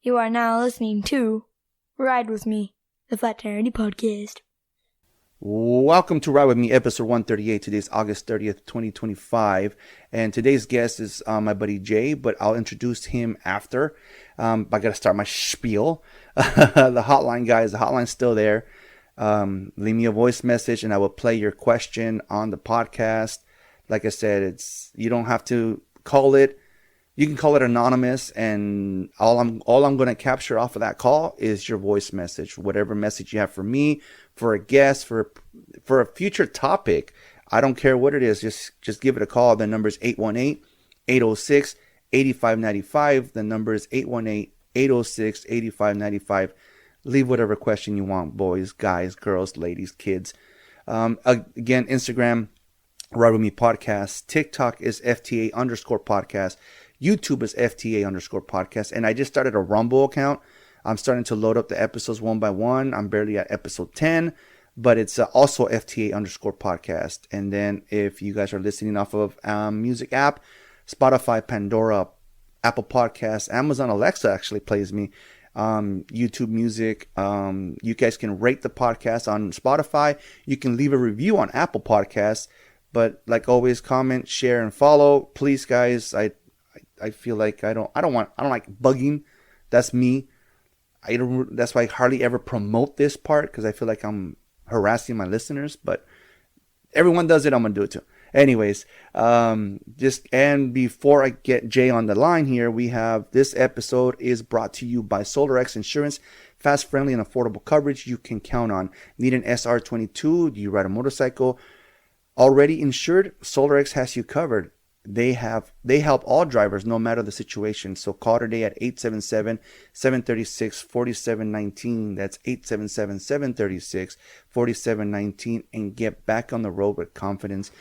You are now listening to Ride With Me, the Flat Tire Podcast. Welcome to Ride With Me, episode 138. Today's August 30th, 2025. And today's guest is my buddy Jay, but I'll introduce him after. I got to start my spiel. The hotline, guys, the hotline's still there. Leave me a voice message and I will play your question on the podcast. Like I said, you don't have to call it. You can call it anonymous, and all I'm going to capture off of that call is your voice message. Whatever message you have for me, for a guest, for a future topic. I don't care what it is. Just give it a call. The number is 818-806-8595. The number is 818-806-8595. Leave whatever question you want, boys, guys, girls, ladies, kids. Again, Instagram, Ride With Me Podcast. TikTok is FTA_podcast. YouTube is FTA_podcast. And I just started a Rumble account. I'm starting to load up the episodes one by one. I'm barely at episode 10, but it's also FTA_podcast. And then if you guys are listening off of music app, Spotify, Pandora, Apple Podcasts, Amazon Alexa actually plays me. YouTube Music. You guys can rate the podcast on Spotify. You can leave a review on Apple Podcasts. But like always, comment, share, and follow. Please, guys. I feel like I don't like bugging. That's me. That's why I hardly ever promote this part, because I feel like I'm harassing my listeners. But everyone does it. I'm gonna do it too. Anyways, and before I get Jay on the line here, we have this episode is brought to you by SolarX Insurance. Fast, friendly, and affordable coverage you can count on. Need an SR22? Do you ride a motorcycle? Already insured? SolarX has you covered. They help all drivers no matter the situation. So call today at 877-736-4719. That's 877-736-4719 and get back on the road with confidence.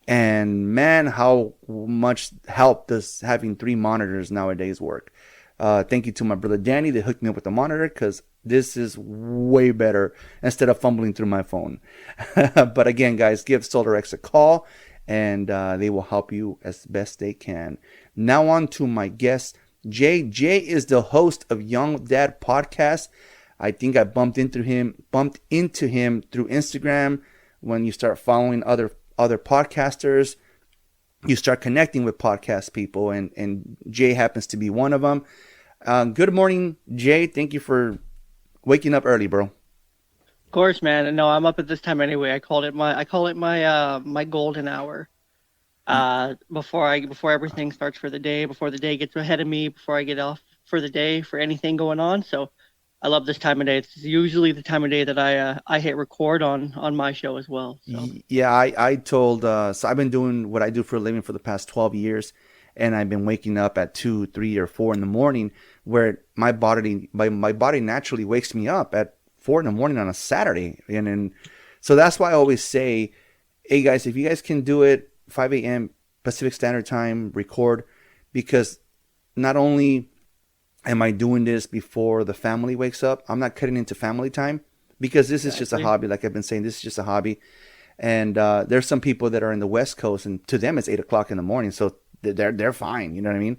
And man, how much help does having 3 monitors nowadays work. Thank you to my brother Danny that hooked me up with the monitor, because this is way better instead of fumbling through my phone. But again, guys, give SolarX a call and they will help you as best they can. Now on to my guest, Jay. Jay is the host of Young Dad Podcast. I think I bumped into him through Instagram. When you start following other podcasters, you start connecting with podcast people, and Jay happens to be one of them. Good morning, Jay. Thank you for waking up early, bro. Of course, man. No, I'm up at this time anyway. I call it my golden hour. Before everything starts for the day, before the day gets ahead of me, before I get off for the day for anything going on. So I love this time of day. It's usually the time of day that I hit record on my show as well. So. Yeah, I told so I've been doing what I do for a living for the past 12 years, and I've been waking up at 2, 3, or 4 in the morning, where my body naturally wakes me up at 4 in the morning on a Saturday. And so that's why I always say, hey guys, if you guys can do it 5 a.m. Pacific Standard Time, record, because not only am I doing this before the family wakes up, I'm not cutting into family time, because this is just a hobby. Like I've been saying, this is just a hobby. And there's some people that are in the West Coast, and to them it's 8 o'clock in the morning, so they're fine. You know what I mean?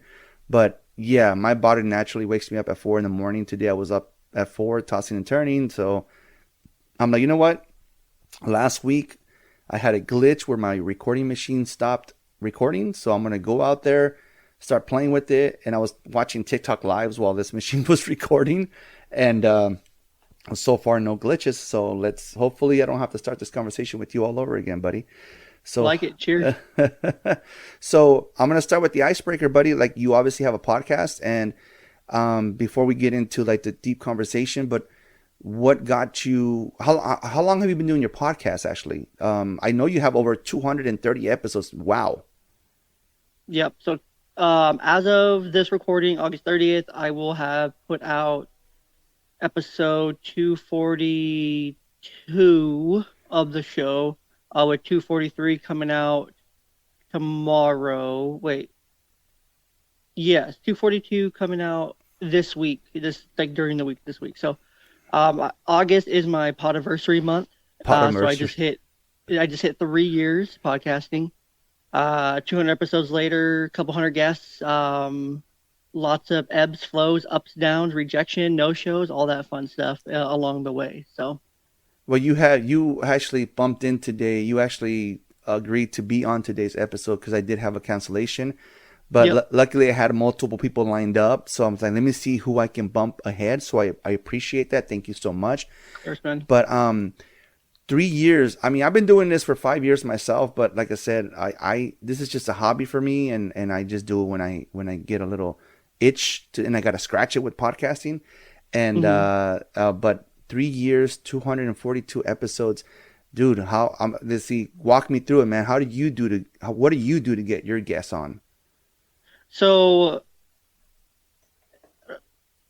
But yeah, my body naturally wakes me up at 4 in the morning. Today I was up at 4, tossing and turning. So I'm like, you know what? Last week I had a glitch where my recording machine stopped recording. So I'm going to go out there, start playing with it. And I was watching TikTok lives while this machine was recording. And so far, no glitches. So hopefully I don't have to start this conversation with you all over again, buddy. So like it. Cheers. So I'm going to start with the icebreaker, buddy. Like, you obviously have a podcast, and before we get into like the deep conversation, but what got you, how long have you been doing your podcast actually? I know you have over 230 episodes. Wow. Yep. So as of this recording, August 30th, I will have put out episode 242 of the show, with 243 coming out tomorrow. Yes, 242 coming out this week, during the week this week. So August is my podiversary month. So I just hit 3 years podcasting. 200 episodes later, a couple hundred guests. lots of ebbs, flows, ups, downs, rejection, no shows, all that fun stuff along the way. So Well, you actually bumped in today. You actually agreed to be on today's episode because I did have a cancellation. But yep, luckily, I had multiple people lined up. So I'm like, let me see who I can bump ahead. So I appreciate that. Thank you so much. of course, man. But 3 years. I mean, I've been doing this for 5 years myself. But like I said, I this is just a hobby for me, and I just do it when I get a little itch and I got to scratch it with podcasting. And but 3 years, 242 episodes. Dude, how let's see, walk me through it, man. What do you do to get your guests on? So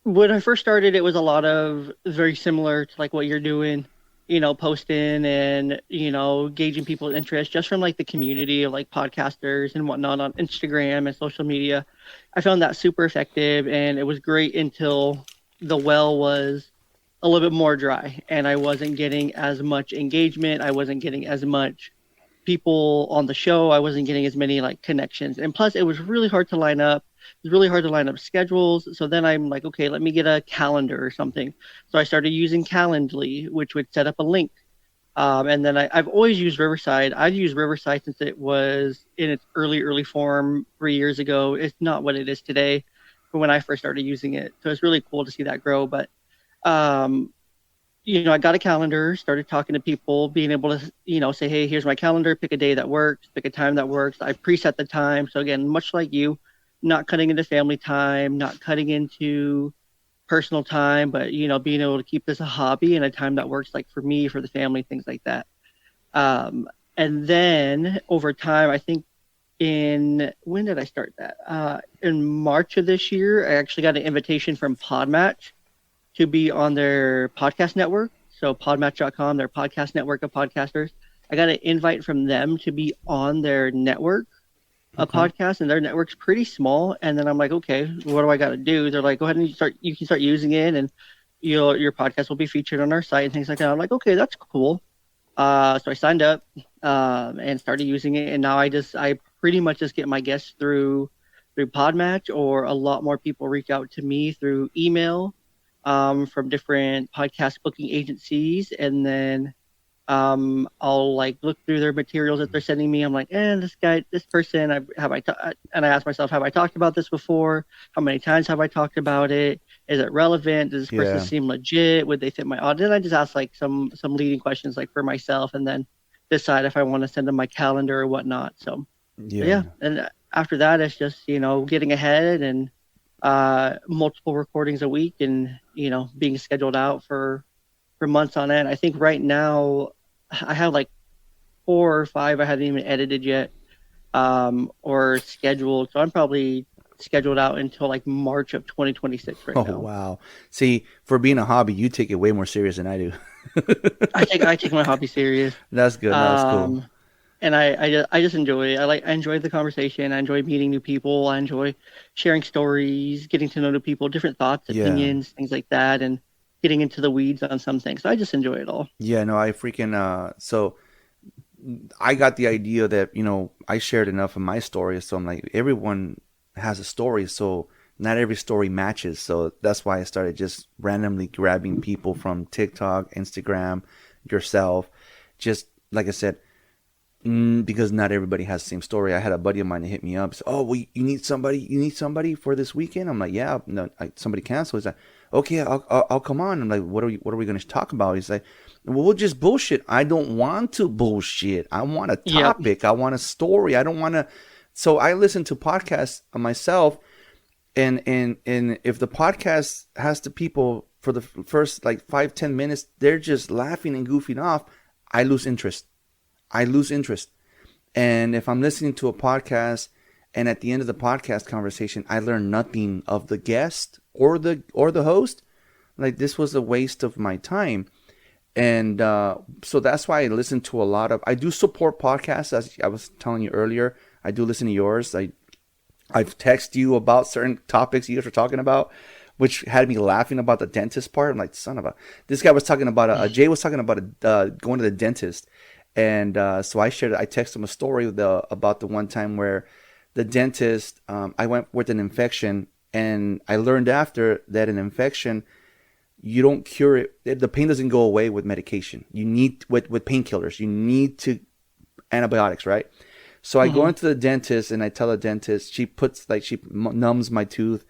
when I first started, it was a lot of very similar to like what you're doing, posting and, gauging people's interest just from like the community of like podcasters and whatnot on Instagram and social media. I found that super effective, and it was great until the well was a little bit more dry and I wasn't getting as much engagement. I wasn't getting as much people on the show. I wasn't getting as many like connections. And plus it was really hard to line up. It was really hard to line up schedules. So then I'm like, okay, let me get a calendar or something. So I started using Calendly, which would set up a link. And then I've always used Riverside. I've used Riverside since it was in its early form 3 years ago. It's not what it is today, but when I first started using it. So it's really cool to see that grow. But I got a calendar, started talking to people, being able to, say, hey, here's my calendar, pick a day that works, pick a time that works. I preset the time. So again, much like you, not cutting into family time, not cutting into personal time, but, being able to keep this a hobby and a time that works like for me, for the family, things like that. And then over time, I think when did I start that? In March of this year, I actually got an invitation from Podmatch to be on their podcast network. So podmatch.com, their podcast network of podcasters. I got an invite from them to be on their network of podcasts, and their network's pretty small. And then I'm like, okay, what do I got to do? They're like, go ahead and you can start using it, and your podcast will be featured on our site and things like that. I'm like, okay, that's cool. So I signed up and started using it, and now I pretty much just get my guests through Podmatch, or a lot more people reach out to me through email from different podcast booking agencies, and then I'll like look through their materials that they're sending me. I'm like, this person, and I ask myself, have I talked about this before? How many times have I talked about it? Is it relevant? Does this person seem legit? Would they fit my audience? And I just ask like some leading questions like for myself, and then decide if I want to send them my calendar or whatnot. So yeah. And after that, it's just, getting ahead and multiple recordings a week, and being scheduled out for months on end. I think right now I have like 4 or 5 I haven't even edited yet, or scheduled. So I'm probably scheduled out until like March of 2026 right now. Oh wow! See, for being a hobby, you take it way more serious than I do. I take my hobby serious. That's good. That's cool. And I just enjoy it. I enjoy the conversation. I enjoy meeting new people. I enjoy sharing stories, getting to know new people, different thoughts, opinions, things like that, and getting into the weeds on some things. So I just enjoy it all. Yeah, no, I freaking so I got the idea that, I shared enough of my story, so I'm like, everyone has a story, so not every story matches. So that's why I started just randomly grabbing people from TikTok, Instagram, yourself, just like I said, because not everybody has the same story. I had a buddy of mine that hit me up. Said, "Oh, well, you need somebody for this weekend?" I'm like, "Yeah, no, somebody canceled." He's like, "Okay, I'll come on." I'm like, "What are we going to talk about?" He's like, "Well, we'll just bullshit." I don't want to bullshit. I want a topic. Yep. I want a story. I don't want to. So I listen to podcasts myself, and if the podcast has the people for the first like 5-10 minutes, they're just laughing and goofing off, I lose interest. And if I'm listening to a podcast and at the end of the podcast conversation, I learn nothing of the guest or the host, like, this was a waste of my time. And so that's why I listen to a lot of, I do support podcasts. As I was telling you earlier, I do listen to yours. I've texted you about certain topics you guys were talking about, which had me laughing about the dentist part. I'm like, son of a, this guy was talking about, Jay was talking about going to the dentist. And so I texted him a story about the one time where the dentist, I went with an infection, And I learned after that an infection, you don't cure it. The pain doesn't go away with medication. You need, with painkillers, you need to antibiotics, right? So I go into the dentist and I tell the dentist, she numbs my tooth,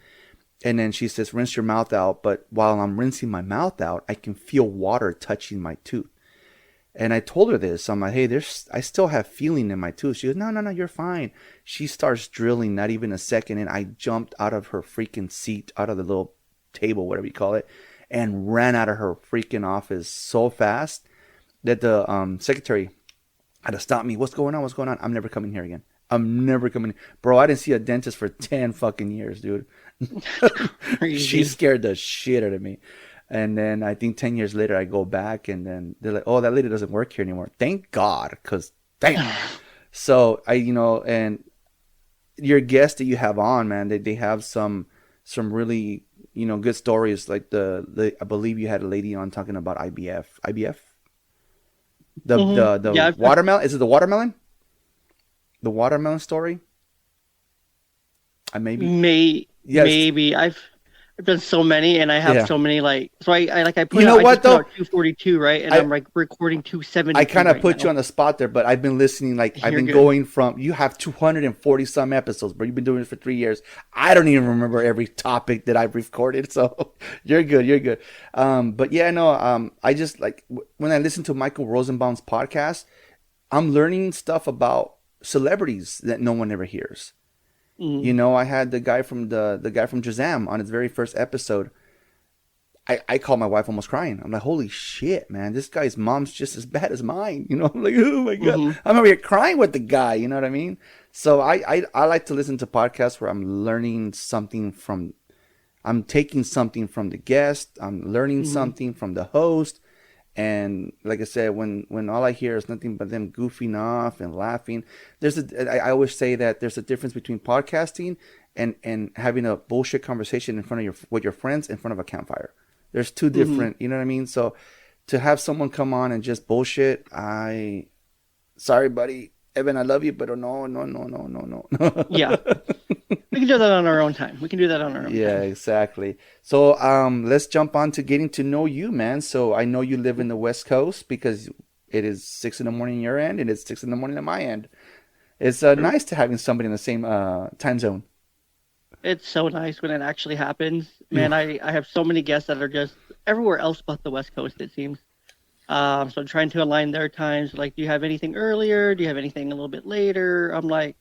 and then she says, rinse your mouth out. But while I'm rinsing my mouth out, I can feel water touching my tooth. And I told her this. I'm like, hey, I still have feeling in my tooth. She goes, no, you're fine. She starts drilling, not even a second. And I jumped out of her freaking seat, out of the little table, whatever you call it, and ran out of her freaking office so fast that the secretary had to stop me. What's going on? I'm never coming here again. I'm never coming. Bro, I didn't see a dentist for 10 fucking years, dude. She scared the shit out of me. And then I think 10 years later, I go back and then they're like, oh, that lady doesn't work here anymore. Thank God, because damn. So and your guests that you have on, man, they have some really, good stories. Like I believe you had a lady on talking about IBF. The watermelon. Is it the watermelon? The watermelon story? Maybe. I've done so many, and I have so many, like, so I put you know out, what I just though? put out 242, right? And I'm like recording 270. I kind of put you on the spot there, but I've been listening. Like, I've been going from, you have 240 some episodes, but you've been doing it for 3 years. I don't even remember every topic that I've recorded, so you're good. But yeah, no, I just like when I listen to Michael Rosenbaum's podcast, I'm learning stuff about celebrities that no one ever hears. I had the guy from the guy from Shazam on his very first episode. I called my wife almost crying. I'm like, holy shit, man, this guy's mom's just as bad as mine. I'm like, oh my God. I'm over here crying with the guy, you know what I mean? So I like to listen to podcasts where I'm learning something I'm taking something from the guest, I'm learning something from the host. And like I said, when all I hear is nothing but them goofing off and laughing, I always say that there's a difference between podcasting and having a bullshit conversation with your friends in front of a campfire. There's two different, you know what I mean? So to have someone come on and just bullshit, sorry, buddy, Evan, I love you, but no. Yeah. We can do that on our own time. Yeah, exactly. So let's jump on to getting to know you, man. So I know you live in the West Coast because it is 6 a.m. on your end and it's 6 a.m. on my end. It's nice to having somebody in the same time zone. It's so nice when it actually happens. Man, I have so many guests that are just everywhere else but the West Coast, it seems. So I'm trying to align their times. Like, do you have anything earlier? Do you have anything a little bit later? I'm like,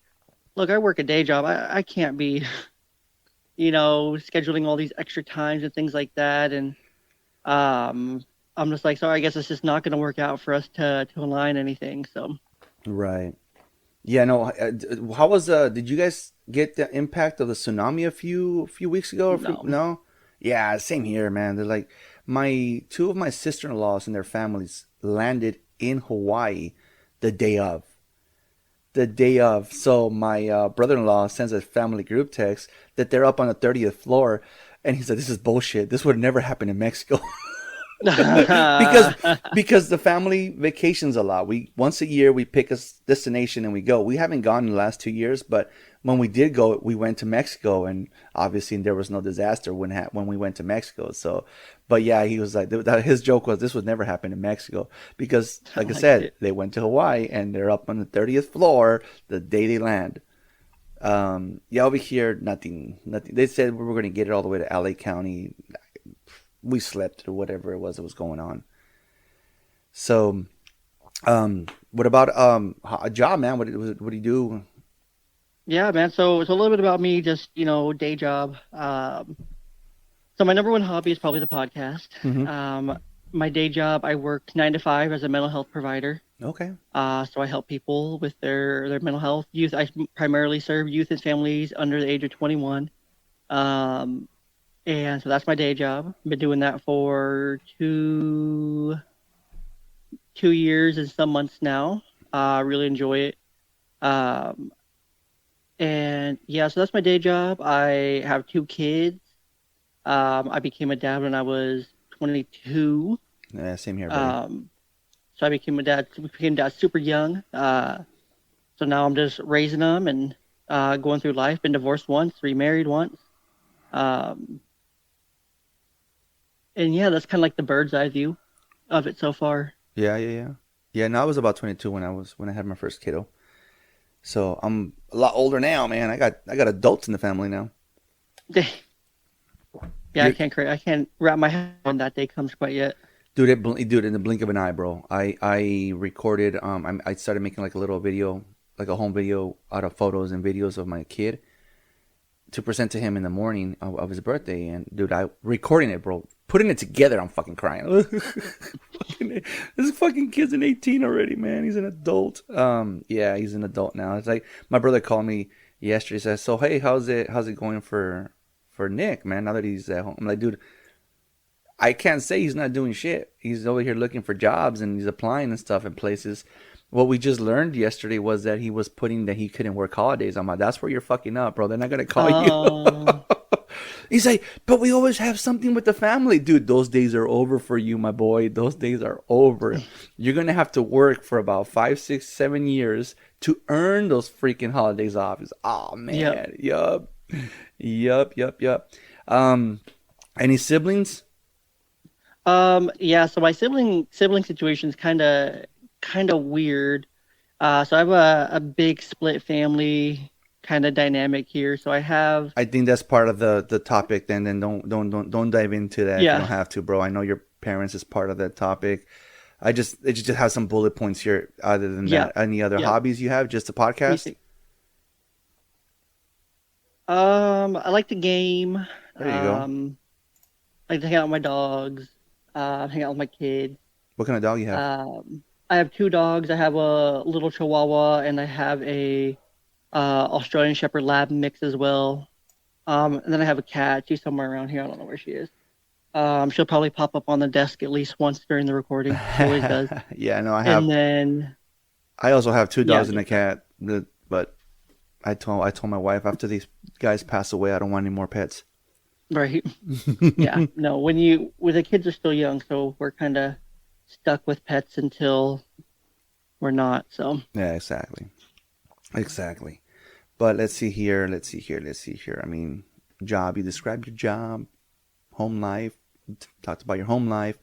look, I work a day job. I can't be, scheduling all these extra times and things like that. And I'm just like, sorry, I guess it's just not going to work out for us to align anything. So. Right. Yeah, no. How was did you guys get the impact of the tsunami a few weeks ago? No? Yeah, same here, man. They're like, two of my sister-in-laws and their families landed in Hawaii the day of. So my brother-in-law sends a family group text that they're up on the 30th floor, and he said, this is bullshit. This would never happen in Mexico. because the family vacations a lot. Once a year we pick a destination and we go. We haven't gone in the last 2 years, but when we did go, we went to Mexico, and obviously there was no disaster when we went to Mexico. So, but yeah, he was like, his joke was this would never happen in Mexico because, like I said, they went to Hawaii and they're up on the 30th floor the day they land. Yeah, over here, nothing. They said we were going to get it all the way to LA County. We slept through whatever it was that was going on. So, what about a job, man? What do you do? Yeah, man. So it's a little bit about me, just day job. So my number one hobby is probably the podcast. My day job, I work 9 to 5 as a mental health provider. Okay. So I help people with their mental health. Youth. I primarily serve youth and families under the age of 21. And so that's my day job. I've been doing that for two years and some months now. I really enjoy it. And yeah, so that's my day job. I have 2 kids. I became a dad when I was 22. Yeah, same here, buddy. So I became dad super young. So now I'm just raising them and going through life. Been divorced once, remarried once. Um, and yeah, that's kind of like the bird's eye view of it so far. Yeah, no, I was about 22 when I had my first kiddo. So I'm a lot older now, man. I got adults in the family now. Yeah, I can't wrap my head when that day comes quite yet. Dude, in the blink of an eye, bro. I recorded. I started making like a little video, like a home video out of photos and videos of my kid to present to him in the morning of his birthday. And dude, I recording it, bro. Putting it together, I'm fucking crying. This fucking kid's an 18 already, man. He's an adult. Yeah, he's an adult now. It's like my brother called me yesterday. Says, "So hey, how's it going for Nick, man? Now that he's at home." I'm like, dude, I can't say he's not doing shit. He's over here looking for jobs and he's applying and stuff in places. What we just learned yesterday was that he was putting that he couldn't work holidays. I'm like, that's where you're fucking up, bro. They're not gonna call you. He's like, but we always have something with the family. Dude, those days are over for you, my boy. Those days are over. You're going to have to work for about 5, 6, 7 years to earn those freaking holidays off. He's, oh, man. Yup. Any siblings? Yeah, so my sibling situation is kind of weird. So I have a big split family kind of dynamic here. So I think that's part of the topic. Then don't dive into that if you don't have to, bro. I know your parents is part of that topic. It just has some bullet points here. Other than that, any other hobbies you have? Just a podcast? I like to game. There you go. I like to hang out with my dogs. Hang out with my kids. What kind of dog you have? I have 2 dogs. I have a little Chihuahua and I have a Australian Shepherd Lab mix as well. And then I have a cat. She's somewhere around here. I don't know where she is. She'll probably pop up on the desk at least once during the recording. She always does. Yeah, no, I have. And then I also have 2 dogs and a cat. But I told my wife after these guys pass away, I don't want any more pets. Right. Yeah. No, when the kids are still young, so we're kind of stuck with pets until we're not. So. Yeah, exactly. But let's see here. I mean, job. You described your job, home life. Talked about your home life.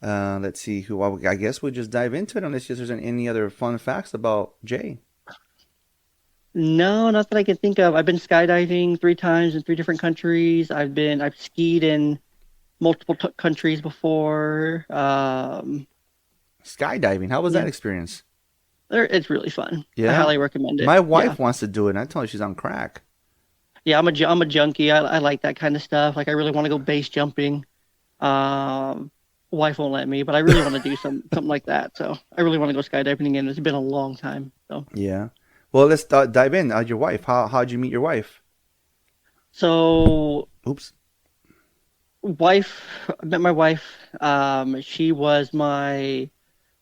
Let's see I guess we'll just dive into it unless there's any other fun facts about Jay. No, not that I can think of. I've been skydiving 3 times in 3 different countries. I've skied in multiple countries before. Skydiving. How was that experience? It's really fun. Yeah. I highly recommend it. My wife wants to do it, and I tell her she's on crack. Yeah, I'm a junkie. I like that kind of stuff. Like, I really want to go base jumping. Wife won't let me, but I really want to do something like that. So I really want to go skydiving again. It's been a long time. So yeah. Well, let's dive in. Your wife. How'd you meet your wife? So. Oops. I met my wife. She was my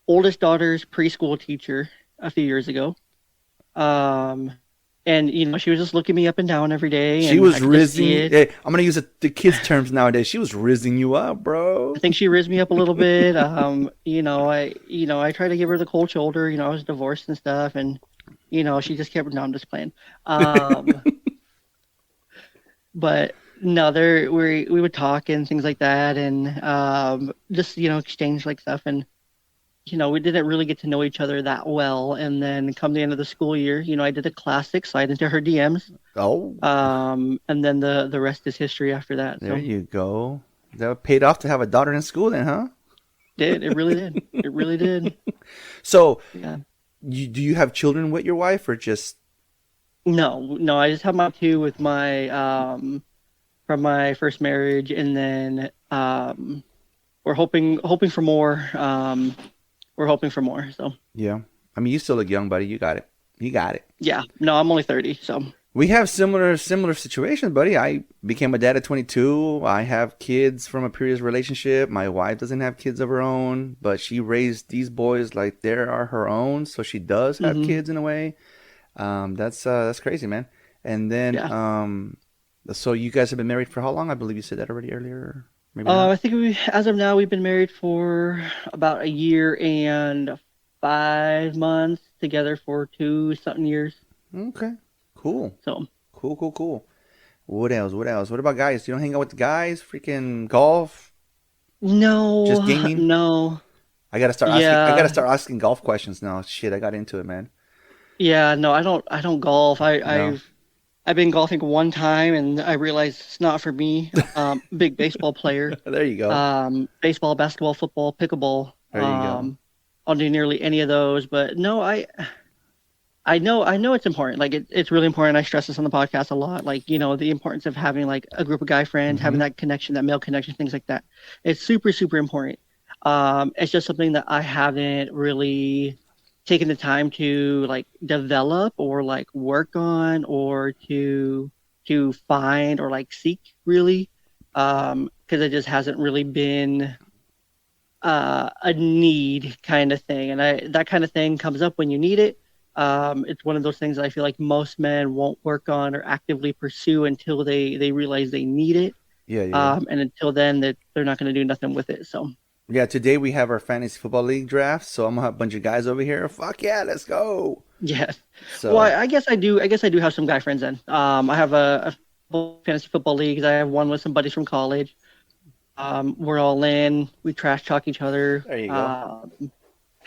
oldest daughter's preschool teacher a few years ago. And she was just looking me up and down every day. She was rizzing. Hey, I'm gonna use the kids' terms nowadays. She was rizzing you up, bro. I think she rizzed me up a little bit. I tried to give her the cold shoulder. I was divorced and stuff, and she just kept. No, I'm just playing. But no, we would talk and things like that, and just exchange like stuff, and we didn't really get to know each other that well. And then come the end of the school year, I did a classic slide into her DMs. Oh. And then the rest is history after that. There you go. That paid off to have a daughter in school then, huh? It really did. It really did. So, yeah. Do you have children with your wife or just? No. I just have my 2 with my from my first marriage, and then we're hoping for more. We're hoping for more. So yeah, I mean, you still look young, buddy. You got it. Yeah. No, I'm only 30. So we have similar situations, buddy. I became a dad at 22. I have kids from a previous relationship. My wife doesn't have kids of her own, but she raised these boys like they are her own. So she does have kids in a way. That's crazy, man. And then, so you guys have been married for how long? I believe you said that already earlier. Maybe I think as of now, we've been married for about 1 year and 5 months, together for 2-something years. Okay, cool. So cool. What else? What else? What about guys? You don't hang out with the guys? Freaking golf? No, Just gaming? no. I gotta start asking. I gotta Yeah, start asking golf questions now. Shit, I got into it, man. yeah. No, I don't golf. No, I've been golfing one time and I realized it's not for me. Big baseball player. there you go. Baseball, basketball, football, pickleball. There you go. I'll do nearly any of those, but no, I know it's important. Like it's really important. I stress this on the podcast a lot. Like, the importance of having like a group of guy friends, having Hmm. that connection, that male connection, things like that. It's super, super important. It's just something that I haven't really taken the time to like develop or like work on or to find or like seek really. Because it just hasn't really been a need kind of thing, and that kind of thing comes up when you need it. It's one of those things that I feel like most men won't work on or actively pursue until they realize they need it. Yeah, yeah, yeah. And until then, that they're not going to do nothing with it. So Yeah, today we have our fantasy football league draft, so I'm gonna have a bunch of guys over here. Fuck yeah, let's go. yeah, well, So I guess I do. I guess I do have some guy friends then. I have a fantasy football leagues. I have one with some buddies from college. We're all in. We trash talk each other. there you go.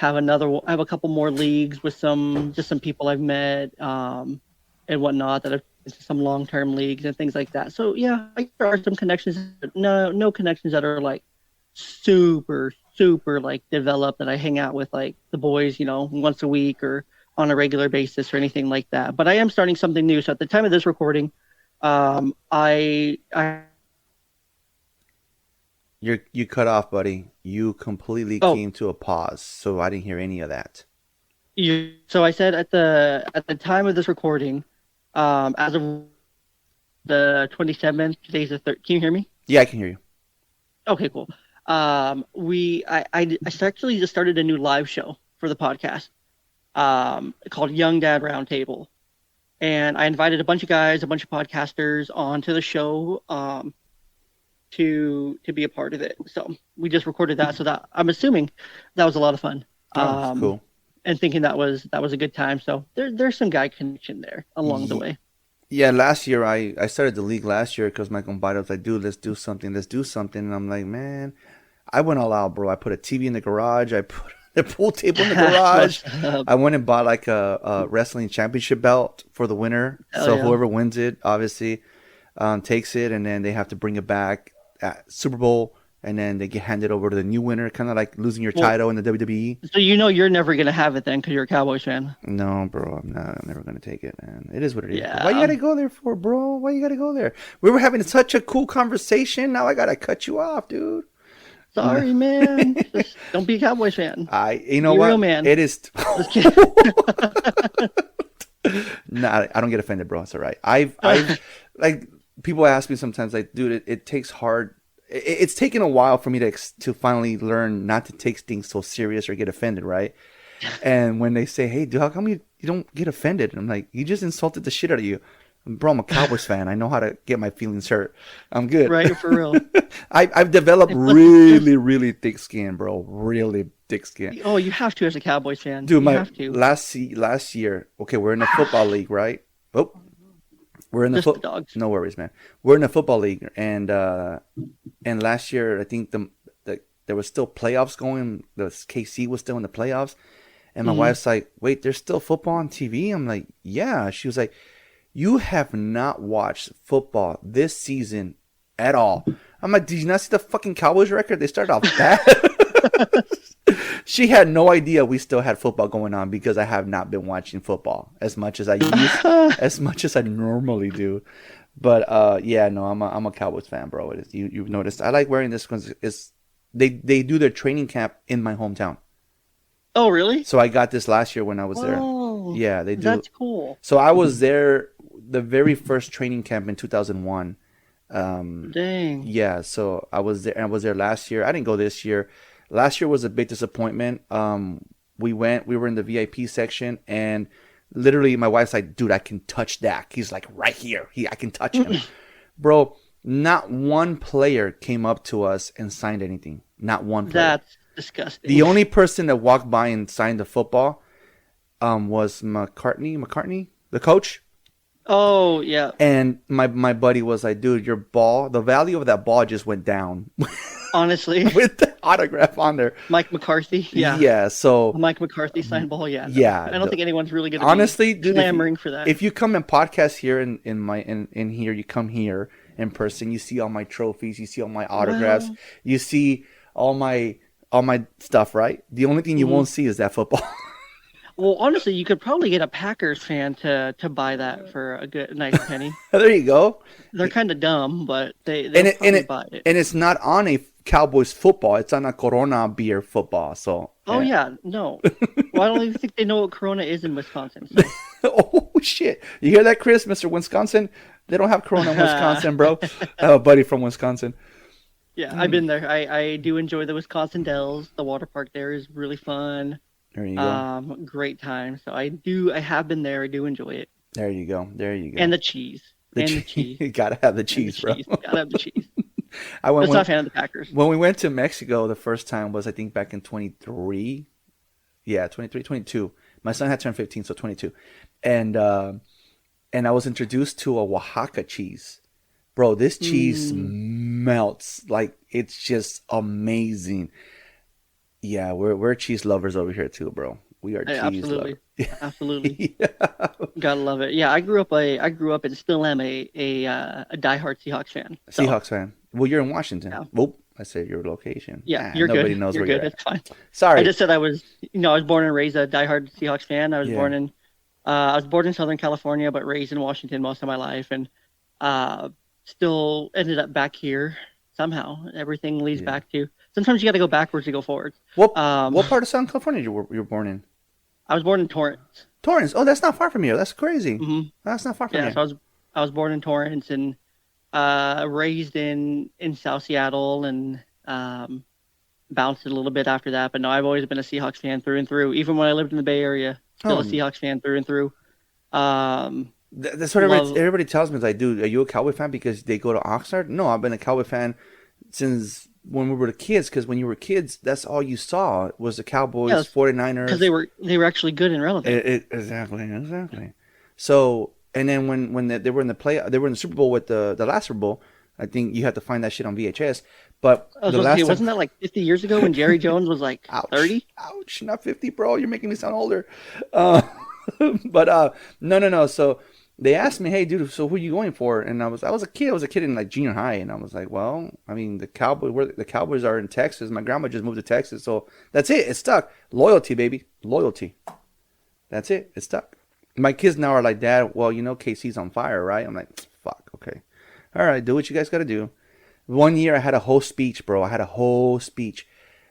I have a couple more leagues with some people I've met, and whatnot that have into some long-term leagues and things like that. So yeah, there are some connections. But no connections that are like super, super like developed that I hang out with like the boys, once a week or on a regular basis or anything like that. But I am starting something new. So at the time of this recording, I You cut off, buddy. You completely oh came to a pause, so I didn't hear any of that. so I said at the time of this recording, as of the 27th, today's the 3rd. Can you hear me? Yeah, I can hear you. Okay, cool. I actually just started a new live show for the podcast, called Young Dad Roundtable, and I invited a bunch of guys, a bunch of podcasters onto the show, to be a part of it. So we just recorded that, so that I'm assuming that was a lot of fun. Oh, it's cool. And thinking that was a good time. So there's some guy connection there along the way. Yeah, last year I started the league last year because my compadre was like, dude, let's do something. And I'm like, man, I went all out, bro. I put a TV in the garage. I put the pool table in the garage. I went and bought like a wrestling championship belt for the winner. Hell So yeah. whoever wins it, obviously, takes it, and then they have to bring it back at Super Bowl, and then they get handed over to the new winner, kind of like losing your Well, title in the WWE. so you're never gonna have it then because you're a Cowboys fan. No, bro, I'm not. I'm never gonna take it, man. It is what it is. Yeah. Why you gotta go there for, bro? Why you gotta go there? We were having such a cool conversation. Now I gotta cut you off, dude. Sorry, man. Just don't be a Cowboys fan. You know Be a what? real man. It is. Just kidding. Nah, I don't get offended, bro. It's all right. I've like people ask me sometimes, like, dude, it takes hard. It's taken a while for me to finally learn not to take things so serious or get offended, right? And when they say, "Hey, dude, how come you don't get offended?" And I'm like, "You just insulted the shit out of you." Bro, I'm a Cowboys fan. I know how to get my feelings hurt. I'm good. Right, for real. I've developed really, really thick skin, bro. Really thick skin. Oh, you have to as a Cowboys fan. Dude, You have to. last year, okay, we're in a football league, right? Oh, we're in the Just the dogs. No worries, man. We're in a football league, and last year I think there was still playoffs going. The KC was still in the playoffs, and my wife's like, "Wait, there's still football on TV?" I'm like, "Yeah." She was like, "You have not watched football this season at all." I'm like, "Did you not see the fucking Cowboys record? They started off bad." She had no idea we still had football going on because I have not been watching football as much as as much as I normally do. But yeah, no, I'm a Cowboys fan, bro. It is, you've noticed. I like wearing this because they do their training camp in my hometown. Oh, really? So I got this last year when I was there. Oh, Yeah, they do. that's cool. So I was there the very first training camp in 2001. Dang. Yeah, so I was there. I was there last year. I didn't go this year. Last year was a big disappointment. We were in the VIP section, and literally my wife's like, "Dude, I can touch Dak. He's like right here. I can touch him." Bro, not one player came up to us and signed anything. Not one player. That's disgusting. The only person that walked by and signed the football was McCartney, the coach. Oh, yeah. And my buddy was like, dude, your ball, the value of that ball just went down Honestly, with the autograph on there. Mike McCarthy. Yeah. Yeah, so Mike McCarthy signed ball. Yeah. No. yeah, I don't think anyone's really going to honestly, be dude, clamoring for that. if you come and podcast here in here, you come here in person, you see all my trophies, you see all my autographs, Well, you see all my stuff, right? The only thing you mhm. won't see is that football. Well, honestly, you could probably get a Packers fan to buy that for a nice penny. There you go. They're kind of dumb, but they'll And it probably buy it. and it's not on a Cowboys football. It's on a Corona beer football. So Oh yeah, no. Well, I don't even think they know what Corona is in Wisconsin. So. oh shit! You hear that, Chris, Mr. Wisconsin? They don't have Corona in Wisconsin, bro. I have a buddy from Wisconsin. Yeah, I've been there. I do enjoy the Wisconsin Dells. The water park there is really fun. There you go. Great time. So I have been there. I do enjoy it. There you go. There you go. And the cheese. The cheese. You gotta have the cheese, bro. Gotta have the cheese. I went Just not a fan of the Packers. when we went to Mexico the first time was I think back in 23. Yeah, 23, 22. My son had turned 15, so 22. And I was introduced to a Oaxaca cheese. Bro, this cheese melts. Like it's just amazing. Yeah, we're cheese lovers over here too, bro. We are cheese Absolutely. lovers. Absolutely. Yeah. Gotta love it. Yeah, I grew up and still am a diehard Seahawks fan. So, Seahawks fan. Well, you're in Washington. Yeah. Oh, I said your location. yeah, Ah, you're nobody good. knows You're where you're good. at. It's fine. Sorry. I just said I was born and raised a diehard Seahawks fan. I was Yeah. born in Southern California, but raised in Washington most of my life, and still ended up back here somehow. Everything leads Yeah. back to. Sometimes you got to go backwards to go forwards. What Um, what part of Southern California you were born in? I was born in Torrance. Torrance. Oh, that's not far from here. That's crazy. hmm That's not far from Yeah, here. so I was born in Torrance and raised in South Seattle and bounced it a little bit after that. But no, I've always been a Seahawks fan through and through. Even when I lived in the Bay Area, still Oh. a Seahawks fan through and through. Um, That's what everybody tells me. It's like, dude, are you a Cowboy fan because they go to Oxnard? No, I've been a Cowboy fan since when we were kids. Because when you were kids, that's all you saw was the Cowboys, Yeah, 49ers. because they were actually good and relevant. Exactly. So, and then when they were in the Super Bowl with the last Super Bowl. I think you had to find that shit on VHS. But I was the supposed to last say, time, wasn't that like 50 years ago when Jerry Jones was like ouch, 30? ouch, not 50, bro. You're making me sound older. But no. So they asked me, hey, dude, so who are you going for? And I was a kid in like junior high, and I was like, well, I mean, the Cowboys are in Texas. My grandma just moved to Texas, so that's it. It's stuck. Loyalty, baby, loyalty. That's it. It's stuck. My kids now are like, Dad, well, KC's on fire, right? I'm like, fuck, okay. All right, do what you guys got to do. One year I had a whole speech, bro. I had a whole speech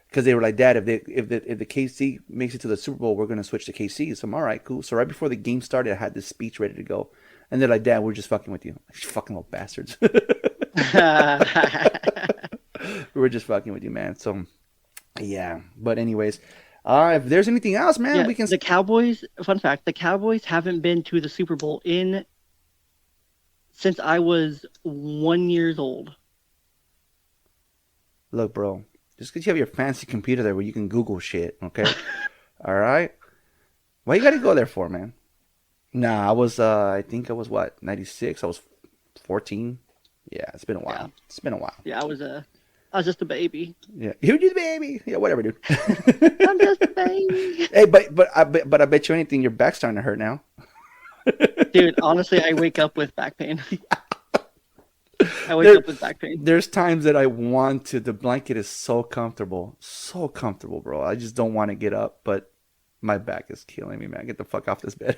because they were like, Dad, if the KC makes it to the Super Bowl, we're gonna switch to KC. So I'm all right, cool. So right before the game started, I had this speech ready to go, and they're like, Dad, we're just fucking with you. Like, you fucking little bastards. We were just fucking with you, man. So yeah. But anyways, if there's anything else, man, Yeah, we can. the Cowboys, fun fact, the Cowboys haven't been to the Super Bowl since I was 1 year old. Look, bro, just because you have your fancy computer there where you can Google shit, okay? All right? Why you got to go there for, man? Nah, I think I was, 96? I was 14? Yeah, it's been a while. Yeah. It's been a while. Yeah, I was just a baby. Yeah. You're the baby. Yeah, whatever, dude. I'm just a baby. Hey, but I bet you anything your back's starting to hurt now. Dude, honestly, I wake up with back pain. I wake up with back pain. There's times that I want to. The blanket is so comfortable, bro. I just don't want to get up, but my back is killing me, man. Get the fuck off this bed.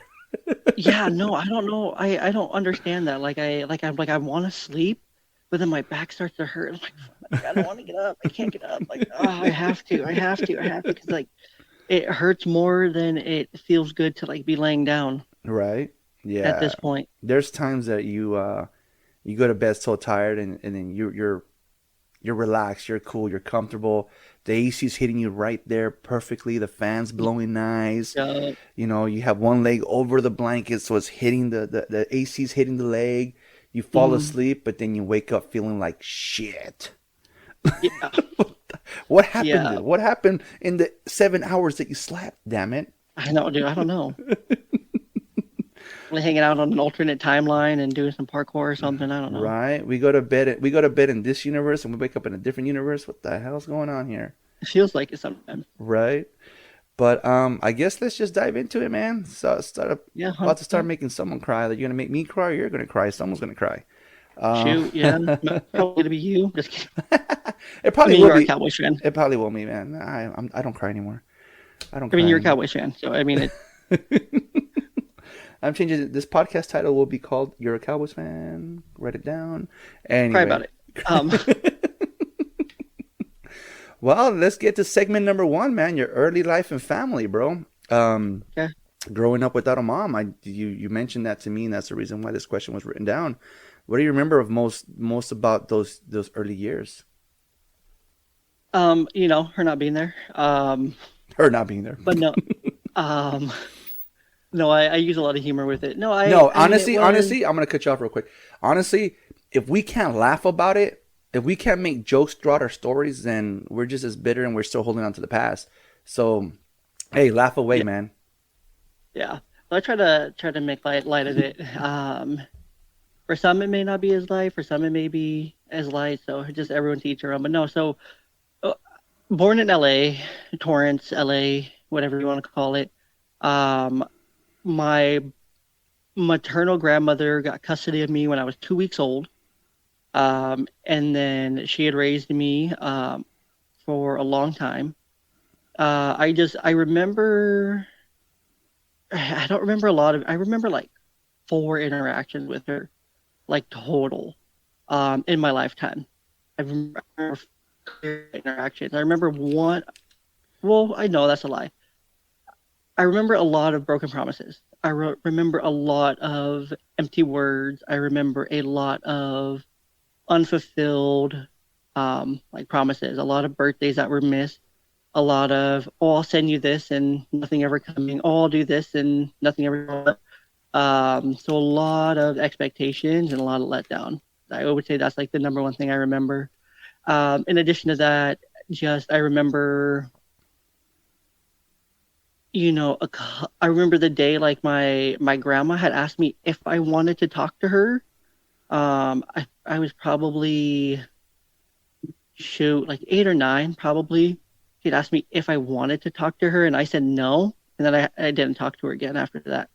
Yeah, no, I don't know. I don't understand that. I want to sleep, but then my back starts to hurt. I'm like, I don't want to get up. I can't get up. Like, oh, I have to because like it hurts more than it feels good to like be laying down. Right? Yeah. At this point. There's times that you go to bed so tired and then you're relaxed, you're cool, you're comfortable. The AC's hitting you right there perfectly. The fan's blowing nice. You have one leg over the blanket, so it's hitting the AC's hitting the leg. You fall asleep, but then you wake up feeling like shit. Yeah. What happened? Yeah. What happened in the 7 hours that you slept? Damn it! I know, dude. I don't know. practically hanging out on an alternate timeline and doing some parkour or something. I don't know. Right? We go to bed. We go to bed in this universe, and we wake up in a different universe. What the hell's going on here? It feels like it sometimes. Right? But I guess let's just dive into it, man. So Yeah, about to start 100%. making someone cry. That you're gonna make me cry, or you're gonna cry. Someone's gonna cry. Shoot, yeah, probably gonna be you. Just kidding. It I probably mean, will you're a be. Cowboys fan. It probably will be, man. I don't cry anymore. I don't I mean, cry you're a anymore. Cowboys fan, so I mean, I'm changing it. This podcast title will be called "You're a Cowboys Fan." Write it down. cry about Anyway, it. well, let's get to segment number one, man. Your early life and family, bro. Yeah. Growing up without a mom. You mentioned that to me, and that's the reason why this question was written down. What do you remember of most about those early years? Her not being there. Her not being there. But no, um, no, I use a lot of humor with it. No, No, I mean, honestly, I'm gonna cut you off real quick. Honestly, if we can't laugh about it, if we can't make jokes throughout our stories, then we're just as bitter and we're still holding on to the past. So, hey, laugh away, Yeah. man. Yeah. So I try to make light of it. For some it may not be as light, for some it may be as light. So just everyone to each their own. But no, so born in LA, Torrance, LA, whatever you want to call it. My maternal grandmother got custody of me when I was 2 weeks old. And then she had raised me for a long time. I remember, I don't remember a lot of, I remember like 4 interactions with her, like total, in my lifetime. I remember 4 interactions. I remember one, well, I know that's a lie. I remember a lot of broken promises. I remember a lot of empty words. I remember a lot of unfulfilled like promises, a lot of birthdays that were missed, a lot of, oh, I'll send you this and nothing ever coming, oh, I'll do this and nothing ever so a lot of expectations and a lot of letdown. I would say that's like the number one thing I remember. In addition to that, just I remember, I remember the day like my grandma had asked me if I wanted to talk to her. I was probably like 8 or 9 probably. She'd asked me if I wanted to talk to her, and I said no, and then I didn't talk to her again after that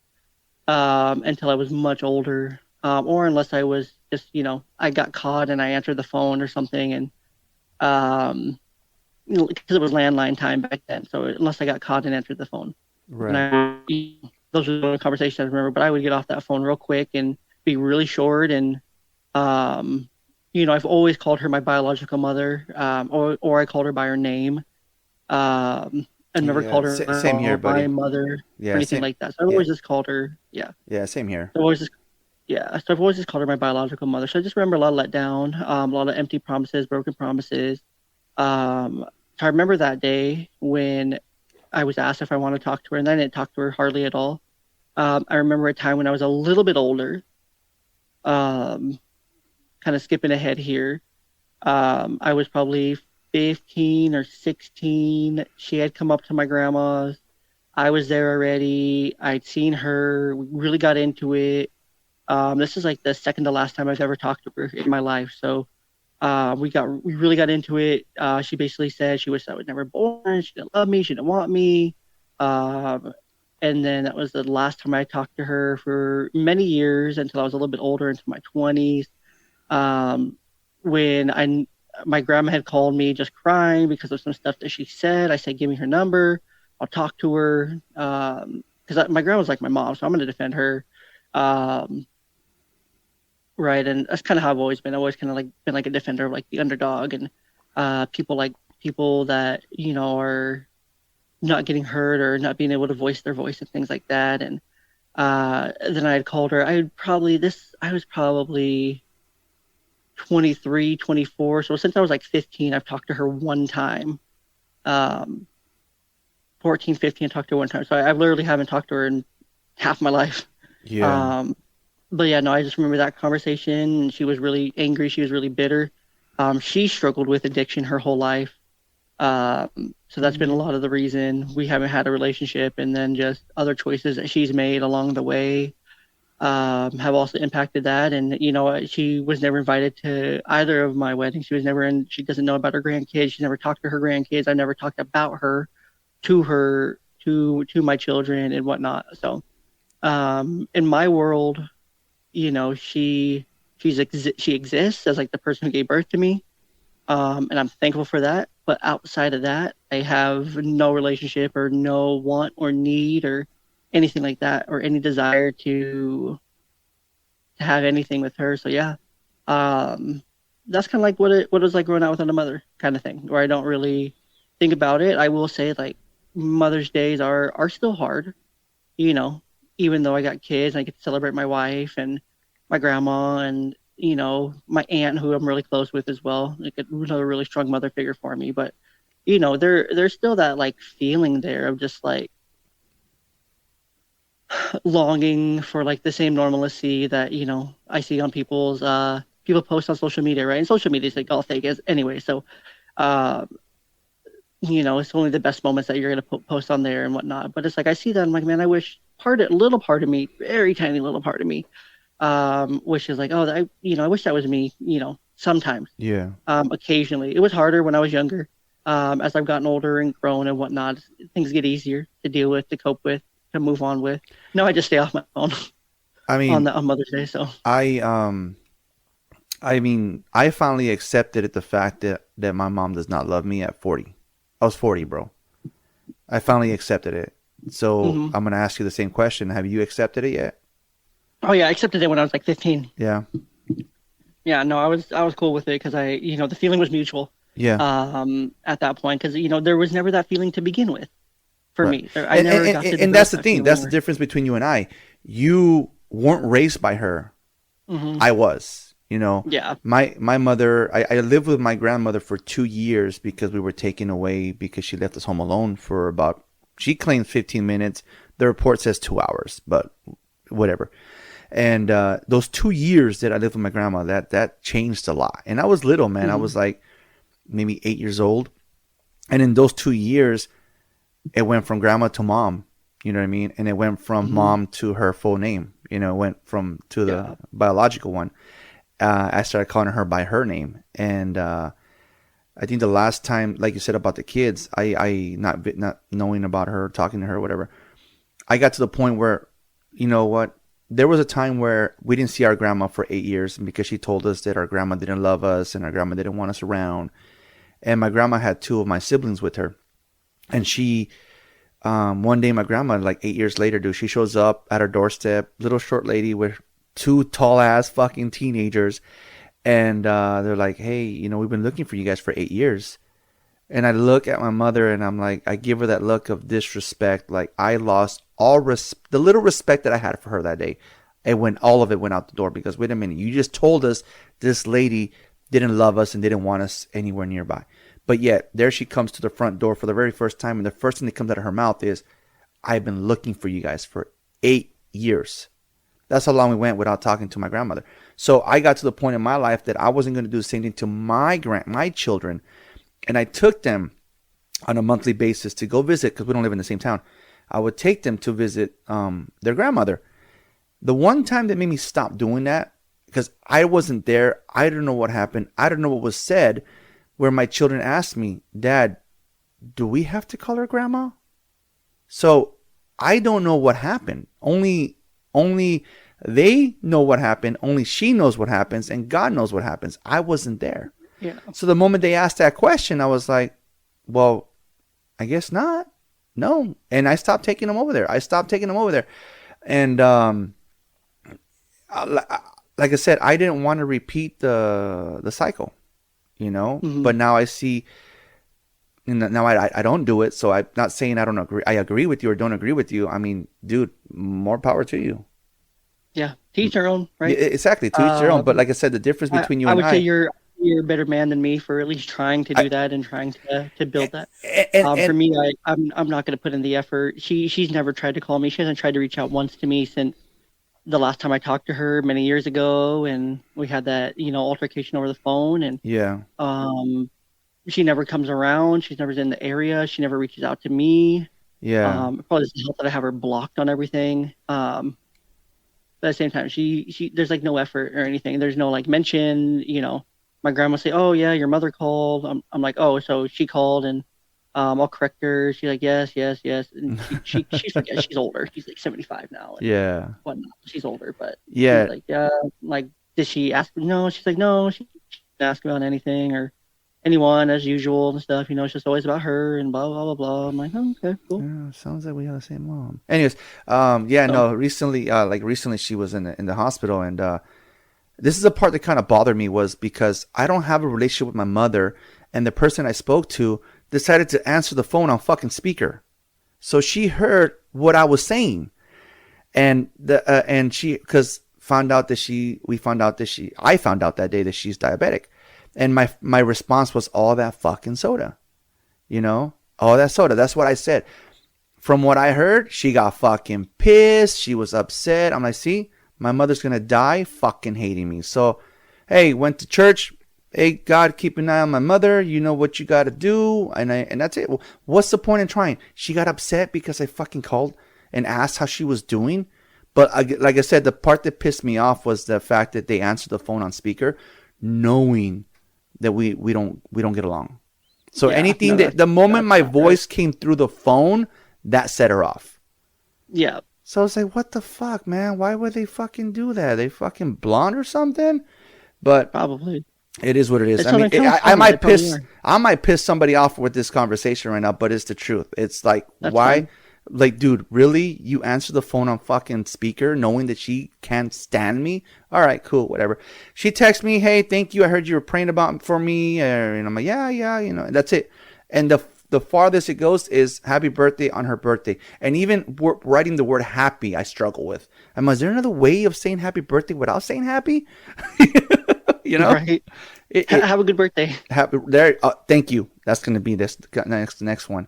until I was much older, or unless I was just I got caught and I answered the phone or something, and because it was landline time back then, so unless I got caught and answered the phone, Right. and those are the conversations I remember. But I would get off that phone real quick and be really short, and I've always called her my biological mother, or I called her by her name. I never called her Same here, buddy. my mother Yeah, or anything same. like that. So I've always just called her, yeah. Yeah, same here. I've always just, yeah. So I've always just called her my biological mother. So I just remember a lot of letdown, a lot of empty promises, broken promises. So I remember that day when I was asked if I wanted to talk to her, and I didn't talk to her hardly at all. I remember a time when I was a little bit older, kind of skipping ahead here. I was probably 15 or 16. She had come up to my grandma's. I was there already. I'd seen her. We really got into it. This is like the second to last time I've ever talked to her in my life. So we really got into it. She basically said she wished I was never born. She didn't love me. She didn't want me. And then that was the last time I talked to her for many years until I was a little bit older, into my 20s. When my grandma had called me just crying because of some stuff that she said. I said, give me her number. I'll talk to her. Because my grandma was like my mom, so I'm going to defend her. Right. And that's kind of how I've always been. I've always kind of like been like a defender of like the underdog, and people that, are not getting heard or not being able to voice their voice and things like that. And then I had called her. I was probably 23, 24. So since I was like 15, I've talked to her one time. 14, 15, I talked to her one time. So I literally haven't talked to her in half my life. Yeah. But yeah, no, I just remember that conversation. She was really angry. She was really bitter. She struggled with addiction her whole life. So that's been a lot of the reason we haven't had a relationship, and then just other choices that she's made along the way. have also impacted that. And, you know, she was never invited to either of my weddings. She was never in, she doesn't know about her grandkids. She never talked to her grandkids. I never talked about her, to my children and whatnot. So, in my world, you know, she exists as like the person who gave birth to me. And I'm thankful for that. But outside of that, I have no relationship or no want or need or anything like that, or any desire to have anything with her. So yeah, that's kind of like what it was like growing out without a mother, kind of thing, where I don't really think about it. I will say, like, Mother's Days are still hard, you know, even though I got kids, I get to celebrate my wife and my grandma and, you know, my aunt, who I'm really close with as well, like another really strong mother figure for me. But, you know, there's still that like feeling there of just like longing for like the same normalcy that, you know, I see on people's people post on social media, right? And social media is like all fake as anyway. So, uh, you know, it's only the best moments that you're gonna post on there and whatnot. But it's like I see that, I'm like, man, I wish little part of me, very tiny little part of me, wishes like, oh, I wish that was me, you know, sometimes. Yeah. Occasionally, it was harder when I was younger. As I've gotten older and grown and whatnot, things get easier to deal with, to cope with, to move on with. No, I just stay off my phone I mean, on Mother's Day. So I mean, I finally accepted the fact that my mom does not love me at 40. I was 40, bro. I finally accepted it. So I'm gonna ask you the same question. Have you accepted it yet? Oh yeah, I accepted it when I was like 15. Yeah. Yeah, no, I was cool with it because you know, the feeling was mutual. Yeah. At that point, because, you know, there was never that feeling to begin with for Right. me. I never got to And that's the develop that thing. feeling That's the where- difference between you and I. You weren't raised by her. I was. You know, Yeah. my mother, I lived with my grandmother for 2 years because we were taken away because she left us home alone for about, she claims 15 minutes. The report says 2 hours, but whatever. And those 2 years that I lived with my grandma, that changed a lot. And I was little, man. I was like maybe 8 years old. And in those 2 years, it went from grandma to mom. You know what I mean? And it went from mom to her full name. You know, it went from to the biological one. I started calling her by her name. And I think the last time, like you said about the kids, I not knowing about her, talking to her, whatever, I got to the point where, you know what, there was a time where we didn't see our grandma for 8 years because she told us that our grandma didn't love us and our grandma didn't want us around. And my grandma had 2 of my siblings with her. And she, one day my grandma, like 8 years later, dude, she shows up at her doorstep, little short lady with 2 tall ass fucking teenagers. And they're like, hey, you know, we've been looking for you guys for 8 years. And I look at my mother and I'm like, I give her that look of disrespect. Like I lost all the little respect that I had for her that day. All of it went out the door because wait a minute, you just told us this lady didn't love us and didn't want us anywhere nearby. But yet there she comes to the front door for the very first time. And the first thing that comes out of her mouth is, I've been looking for you guys for 8 years. That's how long we went without talking to my grandmother. So I got to the point in my life that I wasn't going to do the same thing to my children. And I took them on a monthly basis to go visit because we don't live in the same town. I would take them to visit their grandmother. The one time that made me stop doing that, because I wasn't there, I don't know what happened. I don't know what was said, where my children asked me, Dad, do we have to call her grandma? So I don't know what happened. Only they know what happened. Only she knows what happens, and God knows what happens. I wasn't there. Yeah. So the moment they asked that question, I was like, well, I guess not. No. And I stopped taking them over there. And like I said, I didn't want to repeat the cycle, you know. But now I see, now I don't do it. So I'm not saying I don't agree. I agree with you or don't agree with you. I mean, dude, more power to you. Yeah, to each their own, right? Yeah, exactly, to each their own. But like I said, the difference between you I and would say you're a better man than me for at least trying to do that and trying to build that. For me, I'm not going to put in the effort. She's never tried to call me. She hasn't tried to reach out once to me since the last time I talked to her many years ago, and we had that, you know, altercation over the phone. And yeah, she never comes around. She's never in the area. She never reaches out to me. Yeah. Probably doesn't help that I have her blocked on everything. But at the same time, she there's like no effort or anything. There's no like mention, my grandma say, "Oh yeah, your mother called." I'm like, "Oh, so she called," and I'll correct her. She's like, "Yes, yes, yes," and she's forget she's older. She's like 75 now and Yeah. whatnot. She's older, but Yeah. she's like, "Yeah." Like, did she ask? No, she's like, "No, she didn't ask about anything or anyone as usual and stuff. It's just always about her and blah blah blah blah." I'm like, "Oh, okay, cool." Yeah, sounds like we have the same mom. Anyways, yeah, So, no, recently she was in the hospital, and this is the part that kind of bothered me, was because I don't have a relationship with my mother, and the person I spoke to decided to answer the phone on fucking speaker, so she heard what I was saying, and she, because I found out that day that she's diabetic, and my response was all that fucking soda, all that soda. That's what I said. From what I heard, she got fucking pissed. She was upset. I'm like, see, my mother's gonna die fucking hating me. So, hey, went to church. Hey, God, keep an eye on my mother. You know what you gotta do. And that's it. Well, what's the point in trying? She got upset because I fucking called and asked how she was doing. But like I said, the part that pissed me off was the fact that they answered the phone on speaker, knowing that we don't get along. So yeah, anything no, that the moment my not voice came through the phone, that set her off. yeah, So I was like, what the fuck, man? Why would they fucking do that? Are they fucking blonde or something? But probably. it is what it is. It's I mean, Southern I California. I might piss somebody off with this conversation right now, but it's the truth. It's like, That's why? fine. Like, dude, really? You answer the phone on fucking speaker knowing that she can't stand me? All right, cool, whatever. She texts me, hey, thank you. I heard you were praying for me. And I'm like, yeah, and that's it. And the farthest it goes is happy birthday on her birthday. And even writing the word happy, I struggle with. Is there another way of saying happy birthday without saying happy? Right. Have a good birthday. Happy there. Thank you. That's going to be this next one.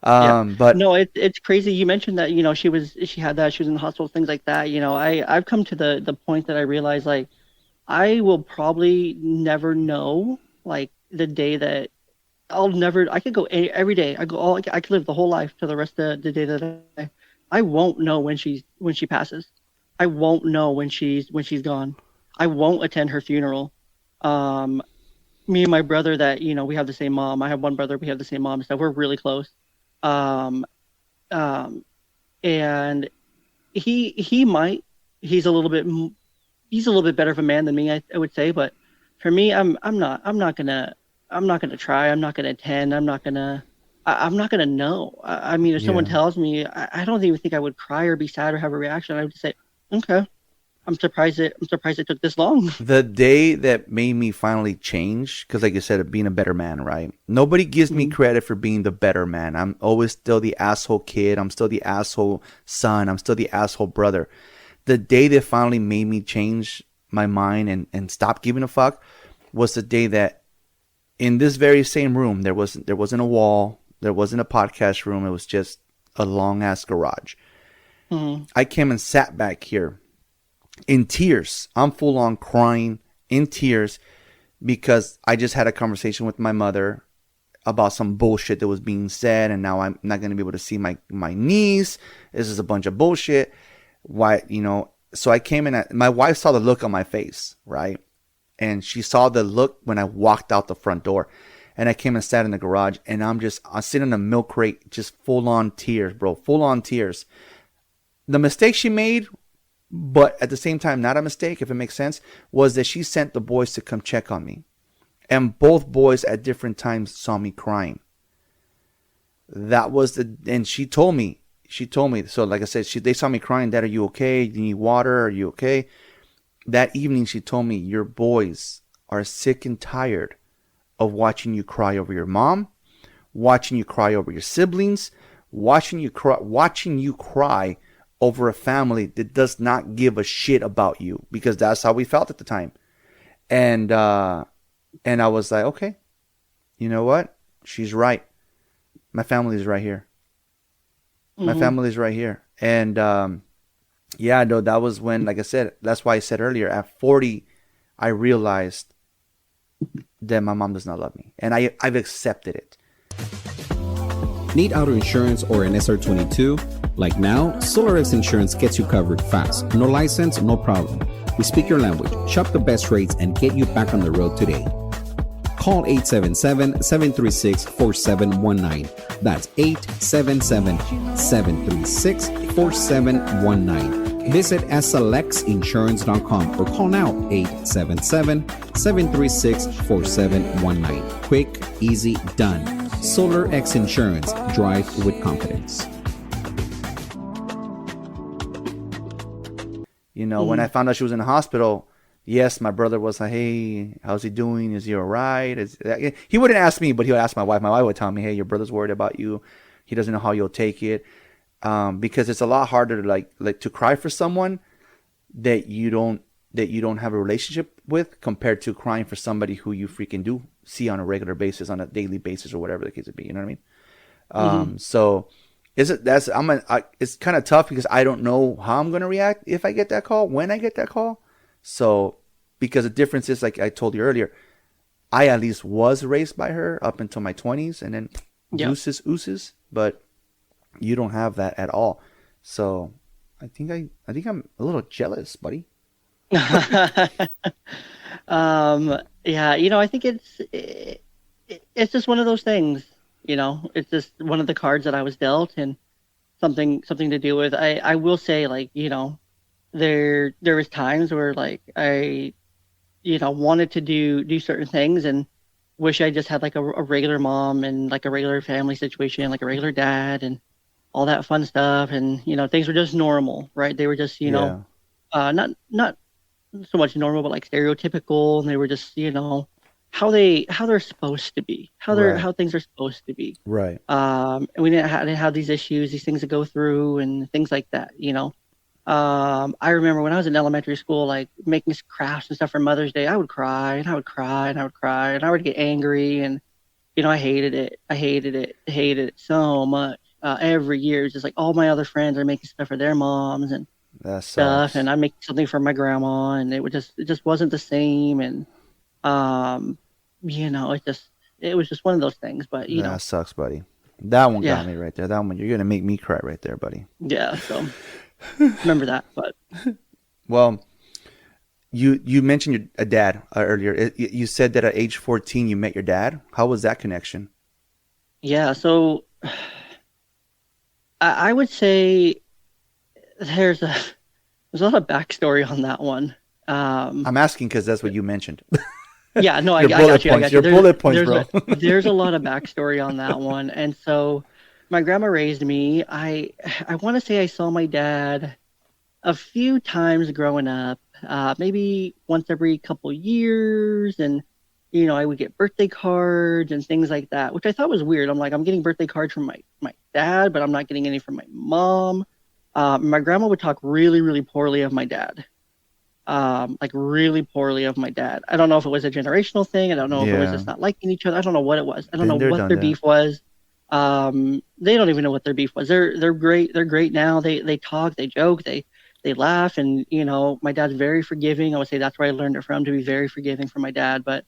Yeah. But No, it's crazy. You mentioned that, she was in the hospital, things like that. I've come to the point that I realize, like, I will probably never know, like, the day that I could go every day. I could live the whole life to the rest of the day that I won't know when she passes. I won't know when she's gone. I won't attend her funeral. Me and my brother, that, we have the same mom. I have one brother, we have the same mom, so we're really close. Um, and he's a little bit better of a man than me, I would say, but for me, I'm not gonna try. I'm not gonna attend. I'm not gonna know. I mean, if someone tells me, I don't even think I would cry or be sad or have a reaction. I would just say, okay. I'm surprised it took this long. the day that made me finally change, because like you said, being a better man, right? Nobody gives me credit for being the better man. I'm always still the asshole kid. I'm still the asshole son. I'm still the asshole brother. The day that finally made me change my mind and stop giving a fuck was the day that in this very same room, there wasn't a wall. There wasn't a podcast room. It was just a long ass garage. Mm-hmm. I came and sat back here in tears. I'm full on crying in tears because I just had a conversation with my mother about some bullshit that was being said, and now I'm not going to be able to see my niece. This is a bunch of bullshit. Why, so I came in my wife saw the look on my face, right? And she saw the look when I walked out the front door, and I came and sat in the garage, and I'm sitting in a milk crate, just full on tears, bro, full on tears. The mistake she made, but at the same time, not a mistake, if it makes sense, was that she sent the boys to come check on me. And both boys at different times saw me crying. And she told me, so like I said, they saw me crying, Dad, are you okay? Do you need water? Are you okay? That evening, she told me, your boys are sick and tired of watching you cry over your mom, watching you cry over your siblings, watching you cry over a family that does not give a shit about you, because that's how we felt at the time. And I was like, okay, you know what? She's right. My family is right here. My family is right here. And yeah, no, that was when, like I said, that's why I said earlier, at 40, I realized that my mom does not love me. And I've accepted it. Need auto insurance or an SR22? Like now, SolarX Insurance gets you covered fast. No license, no problem. We speak your language, shop the best rates, and get you back on the road today. Call 877-736-4719. That's 877-736-4719. Visit slxinsurance.com or call now 877-736-4719. Quick, easy, done. Solar X Insurance. Drive with confidence. You know, when I found out she was in the hospital, yes, my brother was like, hey, how's he doing? Is he all right? He wouldn't ask me, but he would ask my wife. My wife would tell me, hey, your brother's worried about you. He doesn't know how you'll take it. Because it's a lot harder to like to cry for someone that you don't have a relationship with compared to crying for somebody who you freaking do see on a regular basis, on a daily basis, or whatever the case would be. You know what I mean? So it's kind of tough because I don't know how I'm gonna react if I get that call, when I get that call. So because the difference is, like I told you earlier, I at least was raised by her up until my 20s, and then oozes, but you don't have that at all. So I think I'm a little jealous, buddy. Yeah, I think it's just one of those things, it's just one of the cards that I was dealt, and something to do with, I will say, like, there was times where, like, I wanted to do certain things and wish I just had like a regular mom and like a regular family situation, like a regular dad and all that fun stuff, and things were just normal, right? They were just not so much normal, but like stereotypical, and they were just how they're supposed to be, how things are supposed to be, right? And we didn't have these issues, these things to go through, and things like that. I remember when I was in elementary school, like making crafts and stuff for Mother's Day, I would cry and I would cry and I would cry and I would get angry, and I hated it so much. Every year, it's just like all my other friends are making stuff for their moms and stuff, and I make something for my grandma, and it just wasn't the same, and it was just one of those things. But that sucks, buddy. That one got me right there. That one, you're gonna make me cry right there, buddy. Yeah, so remember that. But well, you mentioned your dad earlier. You said that at age 14 you met your dad. How was that connection? Yeah, so I would say there's a lot of backstory on that one. I'm asking because that's what you mentioned. Yeah, no, I got you. Your bullet points, bro. There's a lot of backstory on that one. And so my grandma raised me. I want to say I saw my dad a few times growing up, maybe once every couple years, and I would get birthday cards and things like that, which I thought was weird. I'm like, I'm getting birthday cards from my dad, but I'm not getting any from my mom. My grandma would talk really, really poorly of my dad. Like really poorly of my dad. I don't know if it was a generational thing. I don't know if it was just not liking each other. I don't know what it was. I don't know what their beef was. They don't even know what their beef was. They're great. They're great now. They talk, they joke, they laugh, and my dad's very forgiving. I would say that's where I learned it from, to be very forgiving for my dad. But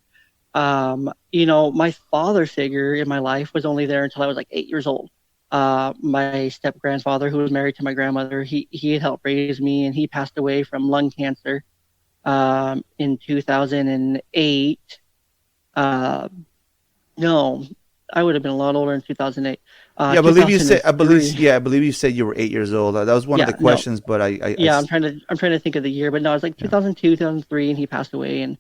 my father figure in my life was only there until I was like 8 years old. My step grandfather, who was married to my grandmother, he had helped raise me, and he passed away from lung cancer in 2008. No, I would have been a lot older in 2008. I believe you said you were 8 years old. That was one of the questions, but I'm trying to think of the year, but no, it was like 2002, 2003, and he passed away, and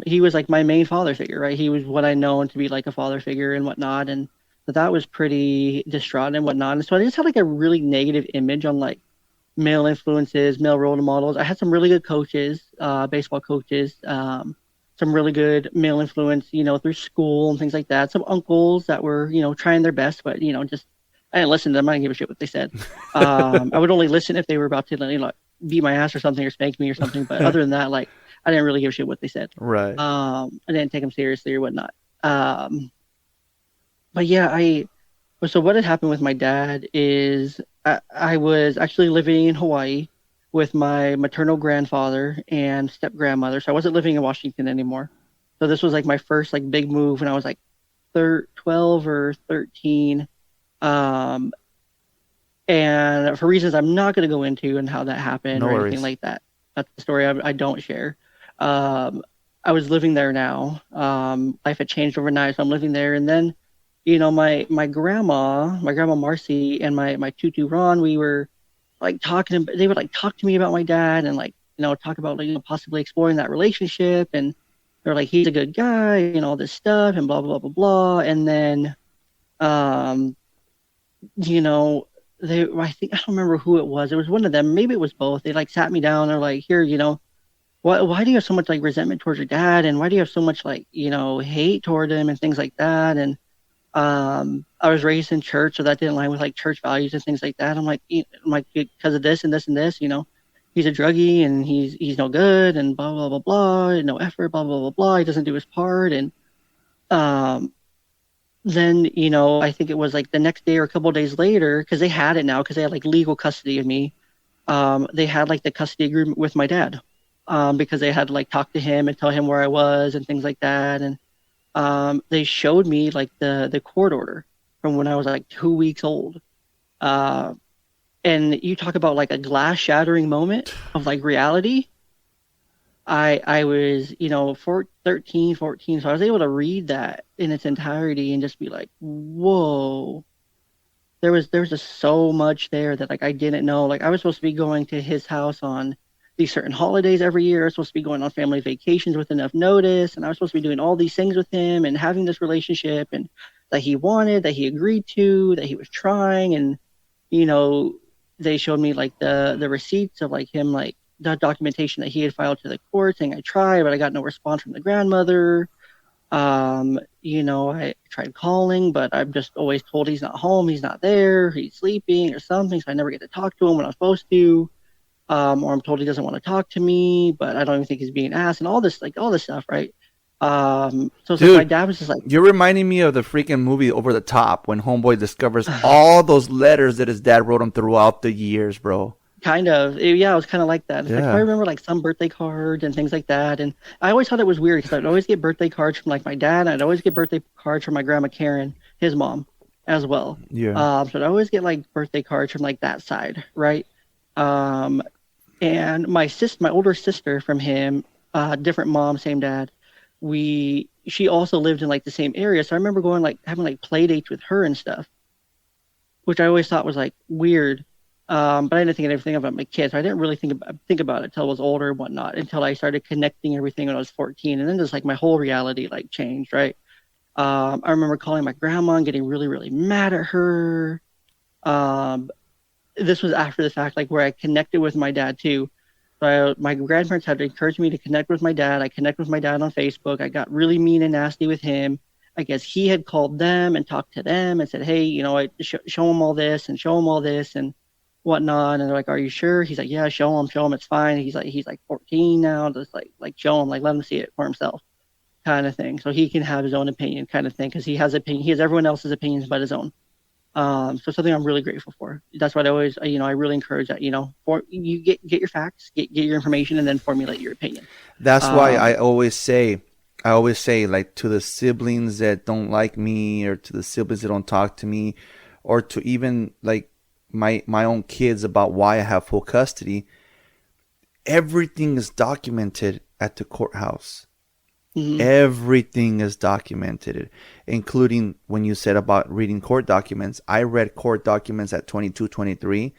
he was like my main father figure, right? He was what I known to be like a father figure and whatnot, and that was pretty distraught and whatnot. And so I just had like a really negative image on like male influences, male role models. I had some really good coaches, baseball coaches, some really good male influence, through school and things like that. Some uncles that were, trying their best, but just I didn't listen to them. I didn't give a shit what they said. I would only listen if they were about to beat my ass or something, or spank me or something. But other than that, like, I didn't really give a shit what they said. Right. I didn't take them seriously or whatnot. But yeah, so what had happened with my dad is I was actually living in Hawaii with my maternal grandfather and step grandmother. So I wasn't living in Washington anymore. So this was like my first like big move when I was like 12 or 13. Um, and for reasons I'm not going to go into and how that happened No or worries. anything like that. That's the story I don't share. I was living there now. Life had changed overnight, so I'm living there. And then, my grandma Marcy, and my tutu Ron, we were like talking. They would like talk to me about my dad and like talk about like possibly exploring that relationship. And they're like, he's a good guy, and all this stuff, and blah blah blah blah blah. And then, um, you know, I think I don't remember who it was. It was one of them. Maybe it was both. They like sat me down. They're like, here, why do you have so much like resentment towards your dad, and why do you have so much like hate toward him and things like that? And I was raised in church, so that didn't line with like church values and things like that. I'm like because of this and this and this, he's a druggie and he's no good and blah blah blah blah, no effort, blah blah blah blah. He doesn't do his part. And then I think it was like the next day or a couple of days later, because they had it now, because they had like legal custody of me. They had like the custody agreement with my dad. Because they had like talk to him and tell him where I was and things like that. And they showed me like the court order from when I was like 2 weeks old. And you talk about like a glass shattering moment of like reality. I was, 13, 14. So I was able to read that in its entirety and just be like, whoa. There was just so much there that like I didn't know. Like I was supposed to be going to his house on these certain holidays every year. I was supposed to be going on family vacations with enough notice, and I was supposed to be doing all these things with him and having this relationship and that he wanted, that he agreed to, that he was trying. And they showed me like the receipts of like him, like the documentation that he had filed to the court saying I tried, but I got no response from the grandmother. I tried calling, but I'm just always told he's not home, he's not there, he's sleeping or something, so I never get to talk to him when I'm supposed to. Or I'm told he doesn't want to talk to me, but I don't even think he's being asked, and all this stuff, right? So Dude, my dad was just like, you're reminding me of the freaking movie Over the Top when Homeboy discovers all those letters that his dad wrote him throughout the years, bro. kind of, yeah, it was kind of like that. It's like, Yeah. I remember like some birthday cards and things like that, and I always thought it was weird because I'd always get birthday cards from like my dad, and I'd always get birthday cards from my grandma Karen, his mom, as well. Yeah. So I'd always get like birthday cards from like that side, right? And my older sister from him, different mom, same dad. She also lived in like the same area, so I remember going like having like play dates with her and stuff, which I always thought was like weird. But I didn't think anything about my kids. I didn't really think about it until I was older and whatnot. Until I started connecting everything when I was 14, and then just like my whole reality like changed, right? I remember calling my grandma and getting really really mad at her. This was after the fact, like where I connected with my dad too. So my grandparents had encouraged me to connect with my dad. I connected with my dad on Facebook. I got really mean and nasty with him. I guess he had called them and talked to them and said, hey, I show him all this and show him all this and whatnot. And they're like, are you sure? He's like, yeah, show him. It's fine. He's like 14 now. Just like show him, like let him see it for himself, kind of thing. So he can have his own opinion, kind of thing, because he has opinion. He has everyone else's opinions but his own. So something I'm really grateful for. That's what I always, I really encourage that, for you get your facts, get your information, and then formulate your opinion. That's why I always say like to the siblings that don't like me, or to the siblings that don't talk to me, or to even like my own kids about why I have full custody. Everything is documented at the courthouse. Mm-hmm. Everything is documented, including when you said about reading court documents. I read court documents at 22, 23.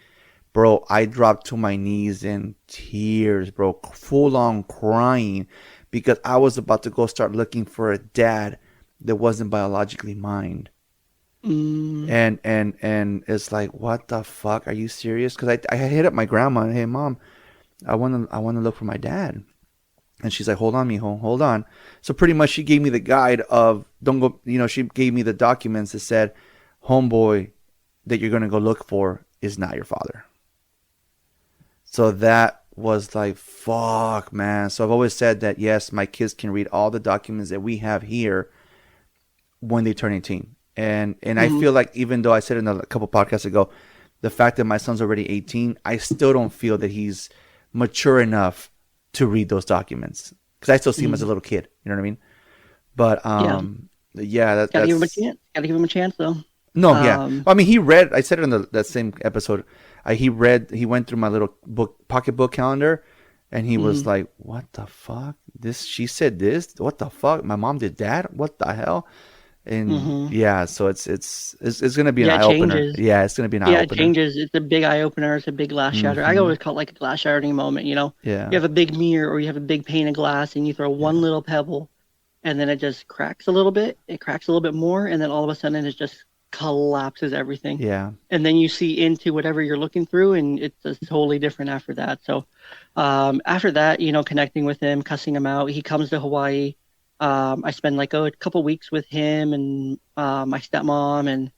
Bro, I dropped to my knees in tears, bro, full on crying, because I was about to go start looking for a dad that wasn't biologically mine. And it's like, what the fuck? Are you serious? Because I hit up my grandma and, hey, Mom, I want to look for my dad. And she's like, hold on, mijo, hold on. So pretty much she gave me the guide of, don't go, she gave me the documents that said, homeboy that you're going to go look for is not your father. So that was like, fuck, man. So I've always said that, yes, my kids can read all the documents that we have here when they turn 18. And I feel like, even though I said in a couple podcasts ago, the fact that my son's already 18, I still don't feel that he's mature enough to read those documents, because I still see him as a little kid. You know what I mean? But yeah, gotta give him a chance. Gotta give him a chance, though. No, yeah. I mean, he read. I said it in that same episode. He read. He went through my little pocketbook calendar, and he was like, "What the fuck? This? She said this. What the fuck? My mom did that. What the hell?" And yeah, so it's gonna be an eye opener. Changes. Yeah, it's gonna be an eye opener. It changes. It's a big eye opener. It's a big glass shatter. I always call it like a glass shattering moment. You know, Yeah. You have a big mirror or you have a big pane of glass, and you throw one little pebble, and then it just cracks a little bit. It cracks a little bit more, and then all of a sudden it just collapses everything. Yeah. And then you see into whatever you're looking through, and it's just totally different after that. So, after that, you know, connecting with him, cussing him out. He comes to Hawaii. I spend like a couple weeks with him and my stepmom and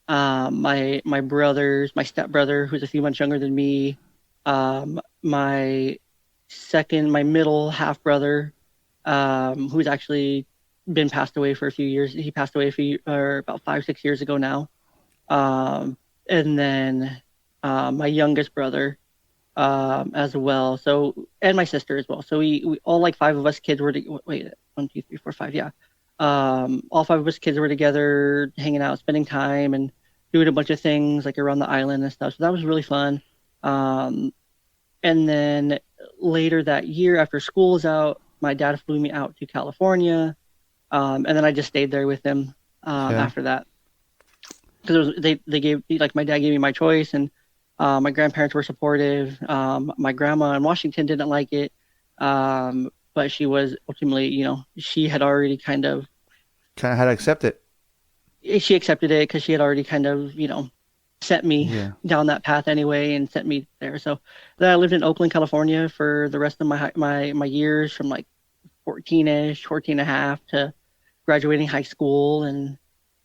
my brothers, my stepbrother who's a few months younger than me, my middle half brother, who's actually been passed away for a few years. He passed away about 5-6 years ago now. And then my youngest brother as well. So, and my sister as well. So we all, like 5 of us kids were wait, 1, 2, 3, 4, 5. Yeah. All 5 of us kids were together, hanging out, spending time and doing a bunch of things like around the island and stuff. So that was really fun. And then later that year after school was out, my dad flew me out to California. And then I just stayed there with him after that. Because they gave, like, my dad gave me my choice, and my grandparents were supportive. My grandma in Washington didn't like it. But she was ultimately, you know, she had already kind of had to accept it. She accepted it because she had already kind of, you know, set me down that path anyway and sent me there. So then I lived in Oakland, California for the rest of my years, from like 14 and a half to graduating high school and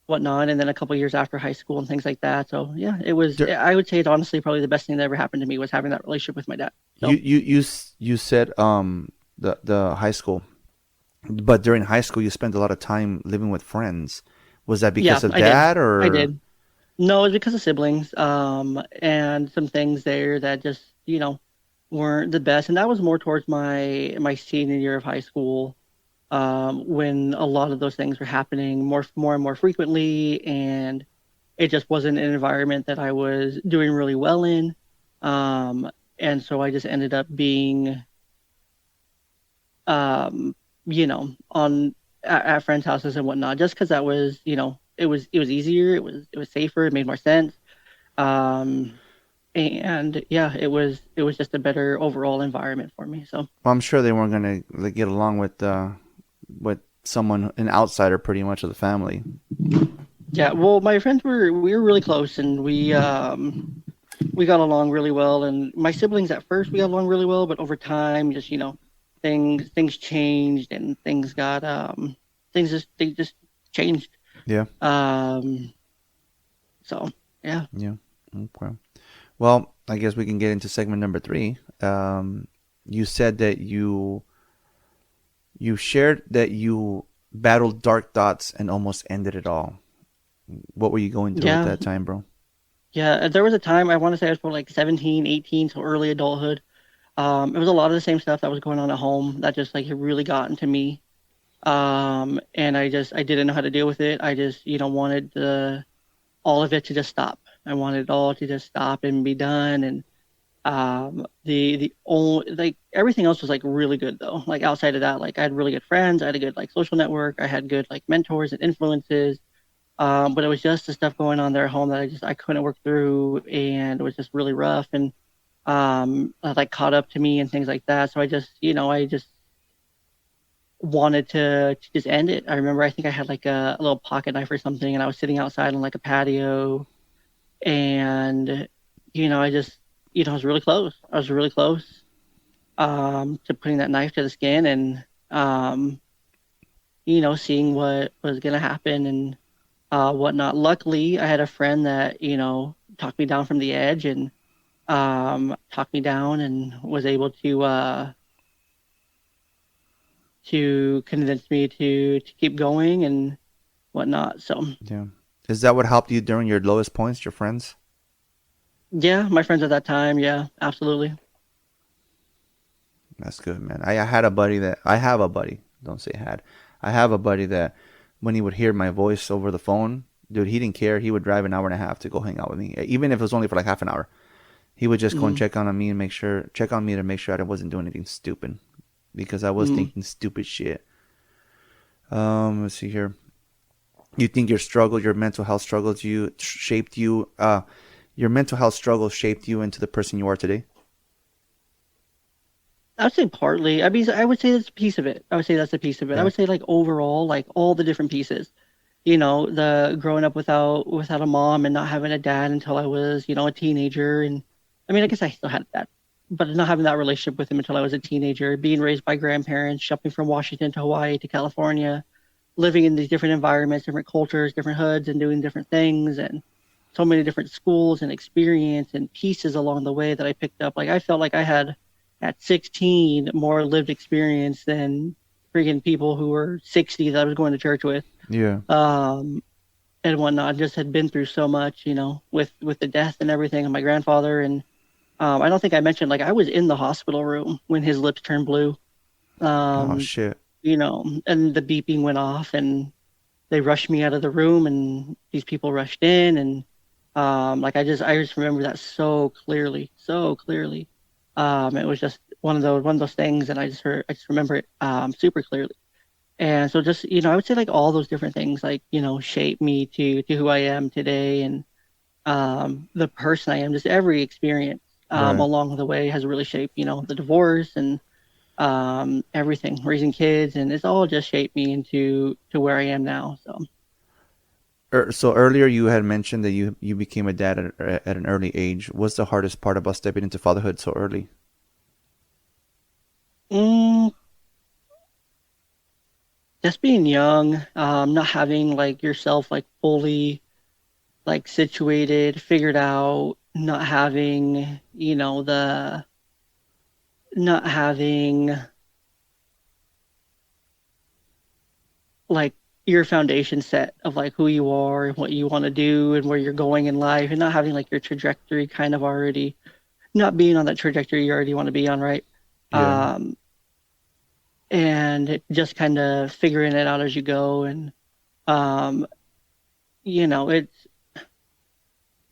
whatnot. And then a couple of years after high school and things like that. So yeah, it was, I would say it's honestly probably the best thing that ever happened to me was having that relationship with my dad. So, you said, the high school, but during high school you spent a lot of time living with friends. Was that because of that, or? I did. No, it was because of siblings, and some things there that just, you know, weren't the best. And that was more towards my senior year of high school, when a lot of those things were happening more and more frequently, and it just wasn't an environment that I was doing really well in. And so I just ended up being, you know, at friends' houses and whatnot, just because that was, you know, it was easier, it was safer, it made more sense, and yeah, it was just a better overall environment for me. So well, I'm sure they weren't gonna get along with someone, an outsider, pretty much of the family. Yeah, well, my friends we were really close, and we got along really well, and my siblings at first we got along really well, but over time, just, you know, things changed, and things got they just changed. Yeah. So yeah. Yeah. Okay. Well, I guess we can get into segment number 3. You said that you shared that you battled dark thoughts and almost ended it all. What were you going through at that time, bro? Yeah, there was a time, I want to say I was probably like 17, 18, so early adulthood. It was a lot of the same stuff that was going on at home that just, like, it really got into me. And I didn't know how to deal with it. I just, you know, wanted all of it to just stop. I wanted it all to just stop and be done. And the only, like, everything else was, like, really good though. Like, outside of that, like, I had really good friends. I had a good, like, social network. I had good, like, mentors and influences. But it was just the stuff going on there at home that I couldn't work through, and it was just really rough, and like, caught up to me and things like that. So I just wanted to just end it. I remember, I think I had like a little pocket knife or something, and I was sitting outside on like a patio, and, you know, I was really close. I was really close to putting that knife to the skin, and you know, seeing what was gonna happen and whatnot. Luckily, I had a friend that, you know, talked me down from the edge, and talked me down, and was able to convince me to keep going and whatnot. So yeah, is that what helped you during your lowest points? Your friends? Yeah, my friends at that time. Yeah, absolutely. That's good, man. I have a buddy. Don't say had. I have a buddy that when he would hear my voice over the phone, dude, he didn't care. He would drive an hour and a half to go hang out with me, even if it was only for like half an hour. He would just go and check on me and check on me to make sure I wasn't doing anything stupid, because I was thinking stupid shit. Let's see here. You think your mental health struggles shaped you? Your mental health struggles shaped you into the person you are today? I would say partly. I mean, I would say that's a piece of it. I would say that's a piece of it. Yeah. I would say like overall, like all the different pieces. You know, the growing up without a mom and not having a dad until I was, you know, a teenager. And I mean, I guess I still had that, but not having that relationship with him until I was a teenager. Being raised by grandparents, jumping from Washington to Hawaii to California, living in these different environments, different cultures, different hoods, and doing different things, and so many different schools and experience and pieces along the way that I picked up. Like I felt like I had at 16 more lived experience than freaking people who were 60 that I was going to church with. Yeah. And whatnot. I just had been through so much, you know, with the death and everything of my grandfather. And I don't think I mentioned, like, I was in the hospital room when his lips turned blue. Oh shit. You know, and the beeping went off, and they rushed me out of the room, and these people rushed in, and like I just remember that so clearly. It was just one of those things, and I just remember it super clearly. And so just, you know, I would say like all those different things, like, you know, shape me to who I am today, and the person I am. Just every experience along the way has really shaped, you know, the divorce and everything, raising kids, and it's all just shaped me into where I am now. So earlier you had mentioned that you became a dad at an early age. What's the hardest part about stepping into fatherhood so early? Just being young, not having like yourself like fully like situated, figured out, not having, you know, not having like your foundation set of like who you are and what you want to do and where you're going in life, and not having like your trajectory kind of already, not being on that trajectory you already want to be on, right? Yeah. And just kind of figuring it out as you go. And, you know, it's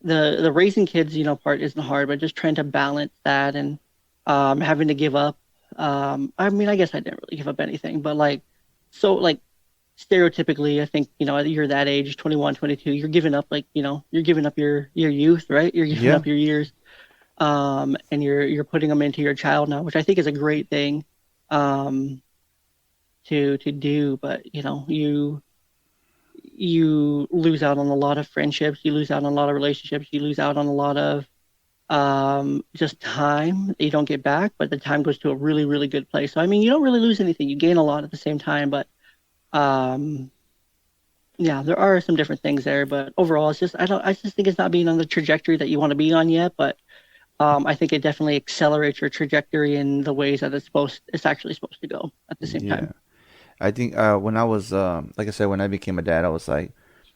the raising kids, you know, part isn't hard, but just trying to balance that and having to give up. I mean, I guess I didn't really give up anything, but like, so like stereotypically, I think, you know, you're that age, 21, 22, you're giving up, like, you know, you're giving up your youth, right? You're giving up your years. And you're putting them into your child now, which I think is a great thing. To do, but you know, you lose out on a lot of friendships, you lose out on a lot of relationships, you lose out on a lot of just time that you don't get back, but the time goes to a really, really good place. So I mean, you don't really lose anything, you gain a lot at the same time, but yeah, there are some different things there, but overall it's just I just think it's not being on the trajectory that you want to be on yet, but I think it definitely accelerates your trajectory in the ways that it's actually supposed to go at the same time. I think when I was, like I said, when I became a dad, I was like,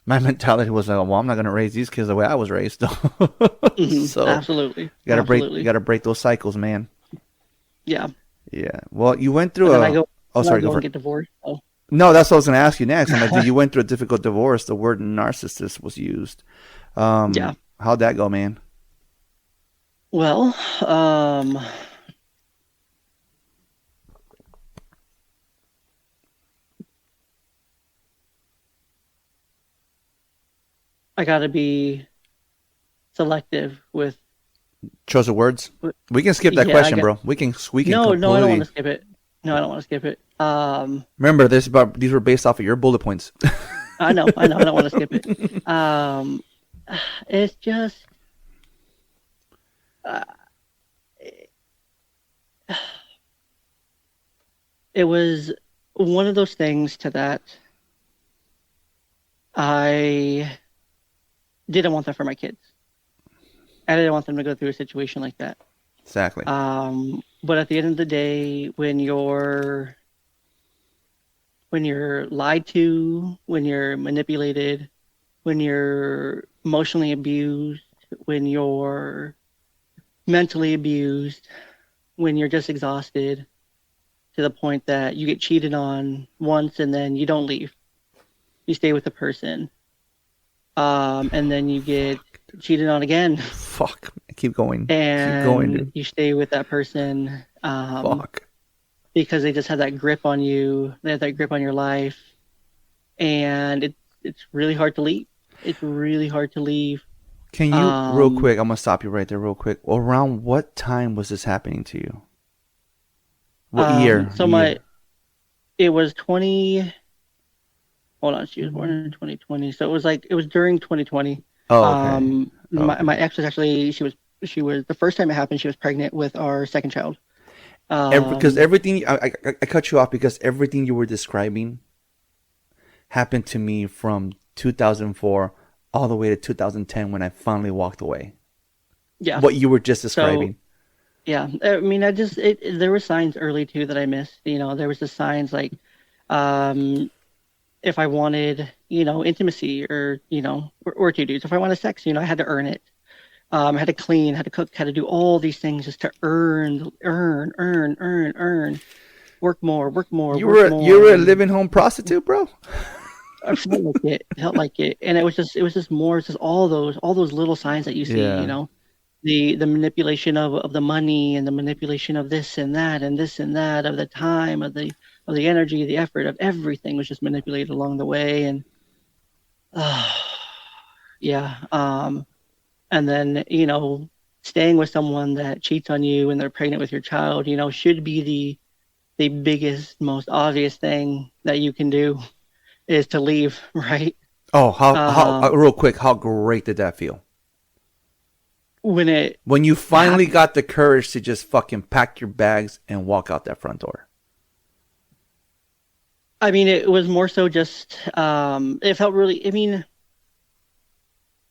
my mentality was like, well, I'm not going to raise these kids the way I was raised. So absolutely. You gotta break those cycles, man. Yeah. Yeah. Well, you went through go and get divorced. Oh. No, that's what I was going to ask you next. I'm like, you went through a difficult divorce. The word narcissist was used. Yeah. How'd that go, man? Well, I gotta be selective with chosen words. We can skip that question, bro. We can. No, I don't want to skip it. No, I don't want to skip it. Remember, these were based off of your bullet points. I know. I don't want to skip it. It's just. It was one of those things to that I didn't want that for my kids. I didn't want them to go through a situation like that. Exactly. But at the end of the day, when you're lied to, when you're manipulated, when you're emotionally abused, when you're mentally abused, when you're just exhausted to the point that you get cheated on once and then you don't leave. You stay with the person. and then you get cheated on again, Fuck. Keep going. Keep going, and dude. you stay with that person Fuck. because they just have that grip on you. They have that grip on your life, and it's really hard to leave. It's really hard to leave. Can you, real quick, I'm going to stop you right there real quick. Around what time was this happening to you? What year? So it was 20, hold on, she was born in 2020. So it was during 2020. Oh, okay. My ex was actually, she was the first time it happened, she was pregnant with our second child. Because everything, I cut you off because everything you were describing happened to me from 2004 all the way to 2010 when I finally walked away. Yeah. What you were just describing. So, yeah. I mean, there were signs early too that I missed. There was the signs like, if I wanted, intimacy or, or two dudes, if I wanted sex, I had to earn it. I had to clean, had to cook, had to do all these things just to earn, work more. You were a living home prostitute, bro. I felt like it. And it was just more, it's just all those little signs that you see, the manipulation of the money and the manipulation of this and that, of the time, of the energy, the effort, of everything was just manipulated along the way. And and then, staying with someone that cheats on you and they're pregnant with your child, should be the biggest, most obvious thing that you can do is to leave, right? Oh, how real quick, how great did that feel? When you finally got the courage to just fucking pack your bags and walk out that front door. I mean, it was more so just, it felt really, I mean,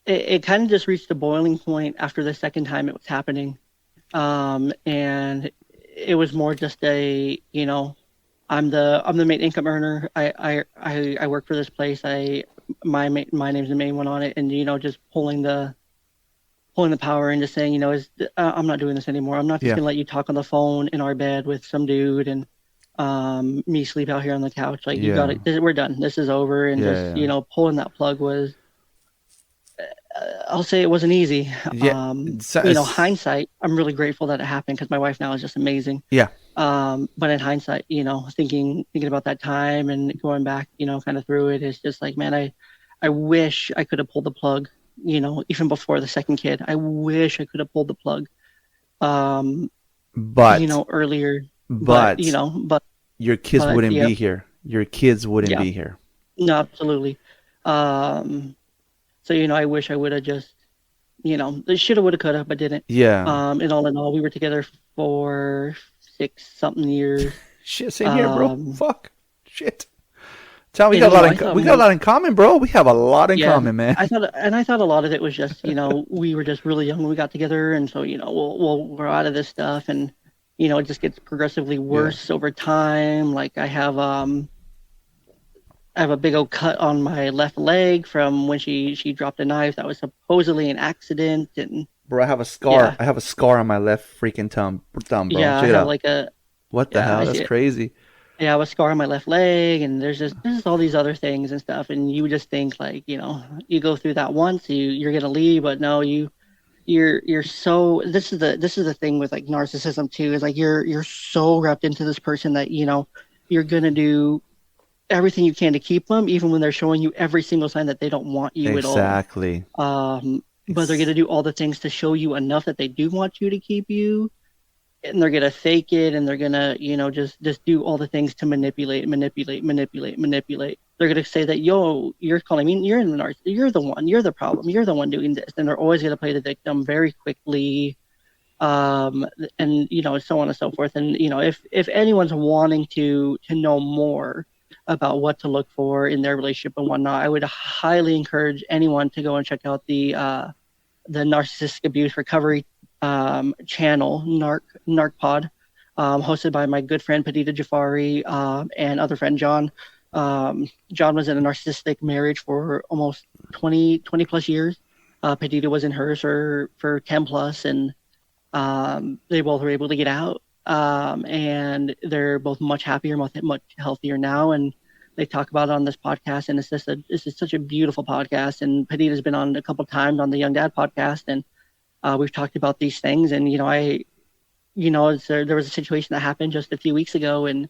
it kind of just reached the boiling point after the second time it was happening. And it was more just I'm the main income earner. I work for this place. My name's the main one on it, and just pulling the power and just saying, I'm not doing this anymore. I'm not just gonna let you talk on the phone in our bed with some dude and me sleep out here on the couch. Like you got it. We're done. This is over. And pulling that plug was. I'll say it wasn't easy. Hindsight, I'm really grateful that it happened because my wife now is just amazing. Yeah. But in hindsight, thinking about that time and going back, kind of through it, it's just like, man, I wish I could have pulled the plug, even before the second kid. I wish I could have pulled the plug. Earlier. But your kids wouldn't be here. Your kids wouldn't be here. No, absolutely. So, I wish I would have just, shoulda, woulda, coulda, but didn't. Yeah. And all in all, we were together for 6-something years. Shit, same here, bro. Fuck. Shit. Tell me, we got a lot in common, bro. We have a lot in common, man. I thought a lot of it was just, we were just really young when we got together, and so, we're out of this stuff, and, it just gets progressively worse over time. Like I have a big old cut on my left leg from when she dropped a knife. That was supposedly an accident. And bro, I have a scar. Yeah. I have a scar on my left freaking thumb, bro. Yeah, check it out. Like what the hell? That's crazy. Yeah, I have a scar on my left leg, and there's just all these other things and stuff. And you just think like, you go through that once, you're gonna leave, but no, you're so. This is the thing with like narcissism too. Is like you're so wrapped into this person that you're gonna do everything you can to keep them, even when they're showing you every single sign that they don't want you at all. Exactly. But they're going to do all the things to show you enough that they do want you to keep you, and they're going to fake it, and they're going to, just do all the things to manipulate. They're going to say that, you're calling me, you're the one, you're the problem, you're the one doing this, and they're always going to play the victim very quickly. And so on and so forth. And if anyone's wanting to know more about what to look for in their relationship and whatnot, I would highly encourage anyone to go and check out the narcissistic abuse recovery channel, youngdadpod, hosted by my good friend Padita Jafari and other friend John. John was in a narcissistic marriage for almost 20 plus years. Padita was in hers for 10 plus, and they both were able to get out. And they're both much happier, much healthier now. And they talk about it on this podcast, and it's just such a beautiful podcast. And Padita's been on a couple times on the Young Dad podcast, and we've talked about these things. And there was a situation that happened just a few weeks ago, and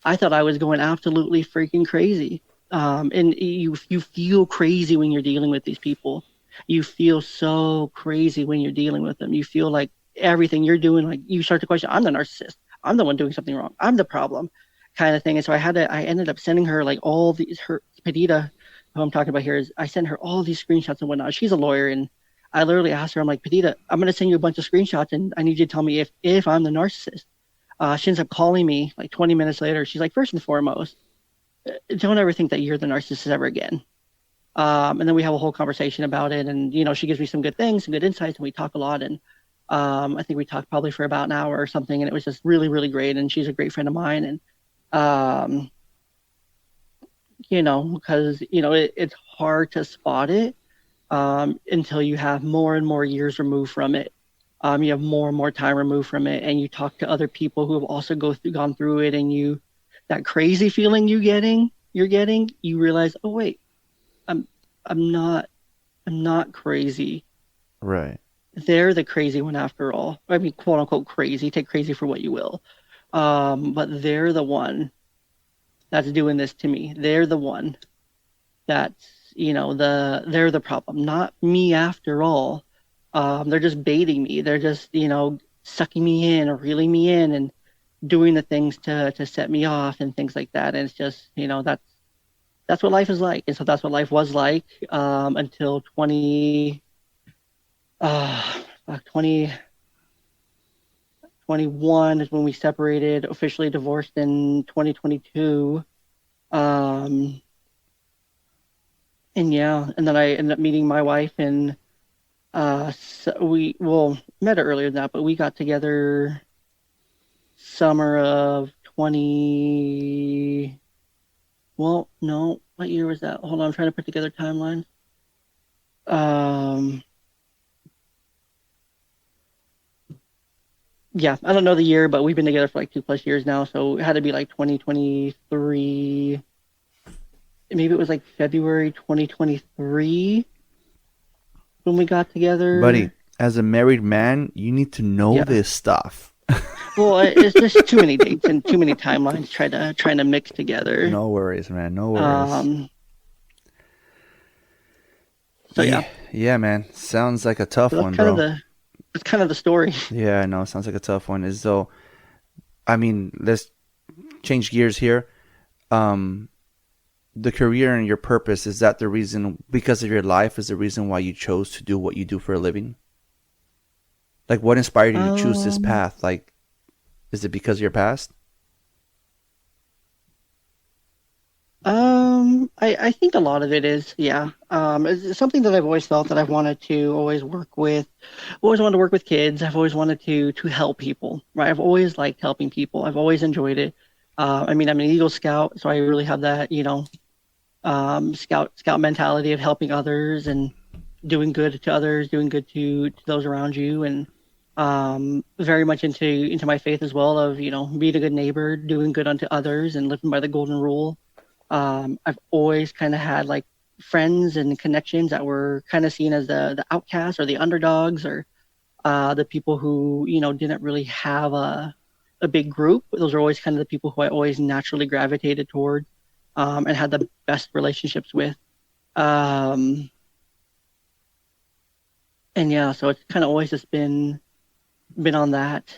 I thought I was going absolutely freaking crazy. And you feel crazy when you're dealing with these people. You feel so crazy when you're dealing with them. You feel like everything you're doing, like you start to question, I'm the narcissist. I'm the one doing something wrong. I'm the problem, kind of thing. And so I ended up sending her like all these, her Padita, who I'm talking about here, is I sent her all these screenshots and whatnot. She's a lawyer, and I literally asked her, I'm like, Padita, I'm going to send you a bunch of screenshots, and I need you to tell me if I'm the narcissist. She ends up calling me like 20 minutes later. She's like, first and foremost, don't ever think that you're the narcissist ever again. And then we have a whole conversation about it. And, she gives me some good things, some good insights, and we talk a lot. And I think we talked probably for about an hour or something. And it was just really, really great. And she's a great friend of mine. And, because, it's hard to spot it until you have more and more years removed from it. You have more and more time removed from it, and you talk to other people who have also gone through it, and that crazy feeling you're getting, you realize, oh wait, I'm not crazy. Right. They're the crazy one after all. I mean, quote unquote crazy. Take crazy for what you will. But they're the one that's doing this to me. They're the one that's, they're the problem, not me after all. They're just baiting me. They're just, sucking me in or reeling me in and doing the things to set me off and things like that. And it's just, that's what life is like. And so that's what life was like until 2021 is when we separated, officially divorced in 2022. And then I ended up meeting my wife, and so we met her earlier than that, but we got together summer of what year was that? Hold on, I'm trying to put together timelines. Yeah, I don't know the year, but we've been together for like 2+ years now, so it had to be like 2023. Maybe it was like February 2023 when we got together. Buddy, as a married man, you need to know this stuff. Well, it's just too many dates and too many timelines trying to mix together. No worries, man. No worries. So yeah. Yeah, man. Sounds like a tough one, bro. That's kind of the story. Yeah, I know. Sounds like a tough one. Let's change gears here. The career and your purpose, is that the reason, because of your life, is the reason why you chose to do what you do for a living? Like, what inspired you to choose this path? Like, is it because of your past? I think a lot of it is, yeah. It's something that I've always felt that I've wanted to always work with. Always wanted to work with kids. I've always wanted to help people, right? I've always liked helping people. I've always enjoyed it. I'm an Eagle Scout, so I really have that, scout mentality of helping others and doing good to others, doing good to those around you, and very much into my faith as well of, being a good neighbor, doing good unto others, and living by the golden rule. I've always kind of had like friends and connections that were kind of seen as the outcasts or the underdogs, or the people who, didn't really have a big group. Those are always kind of the people who I always naturally gravitated toward, and had the best relationships with. And yeah, so it's kind of always just been on that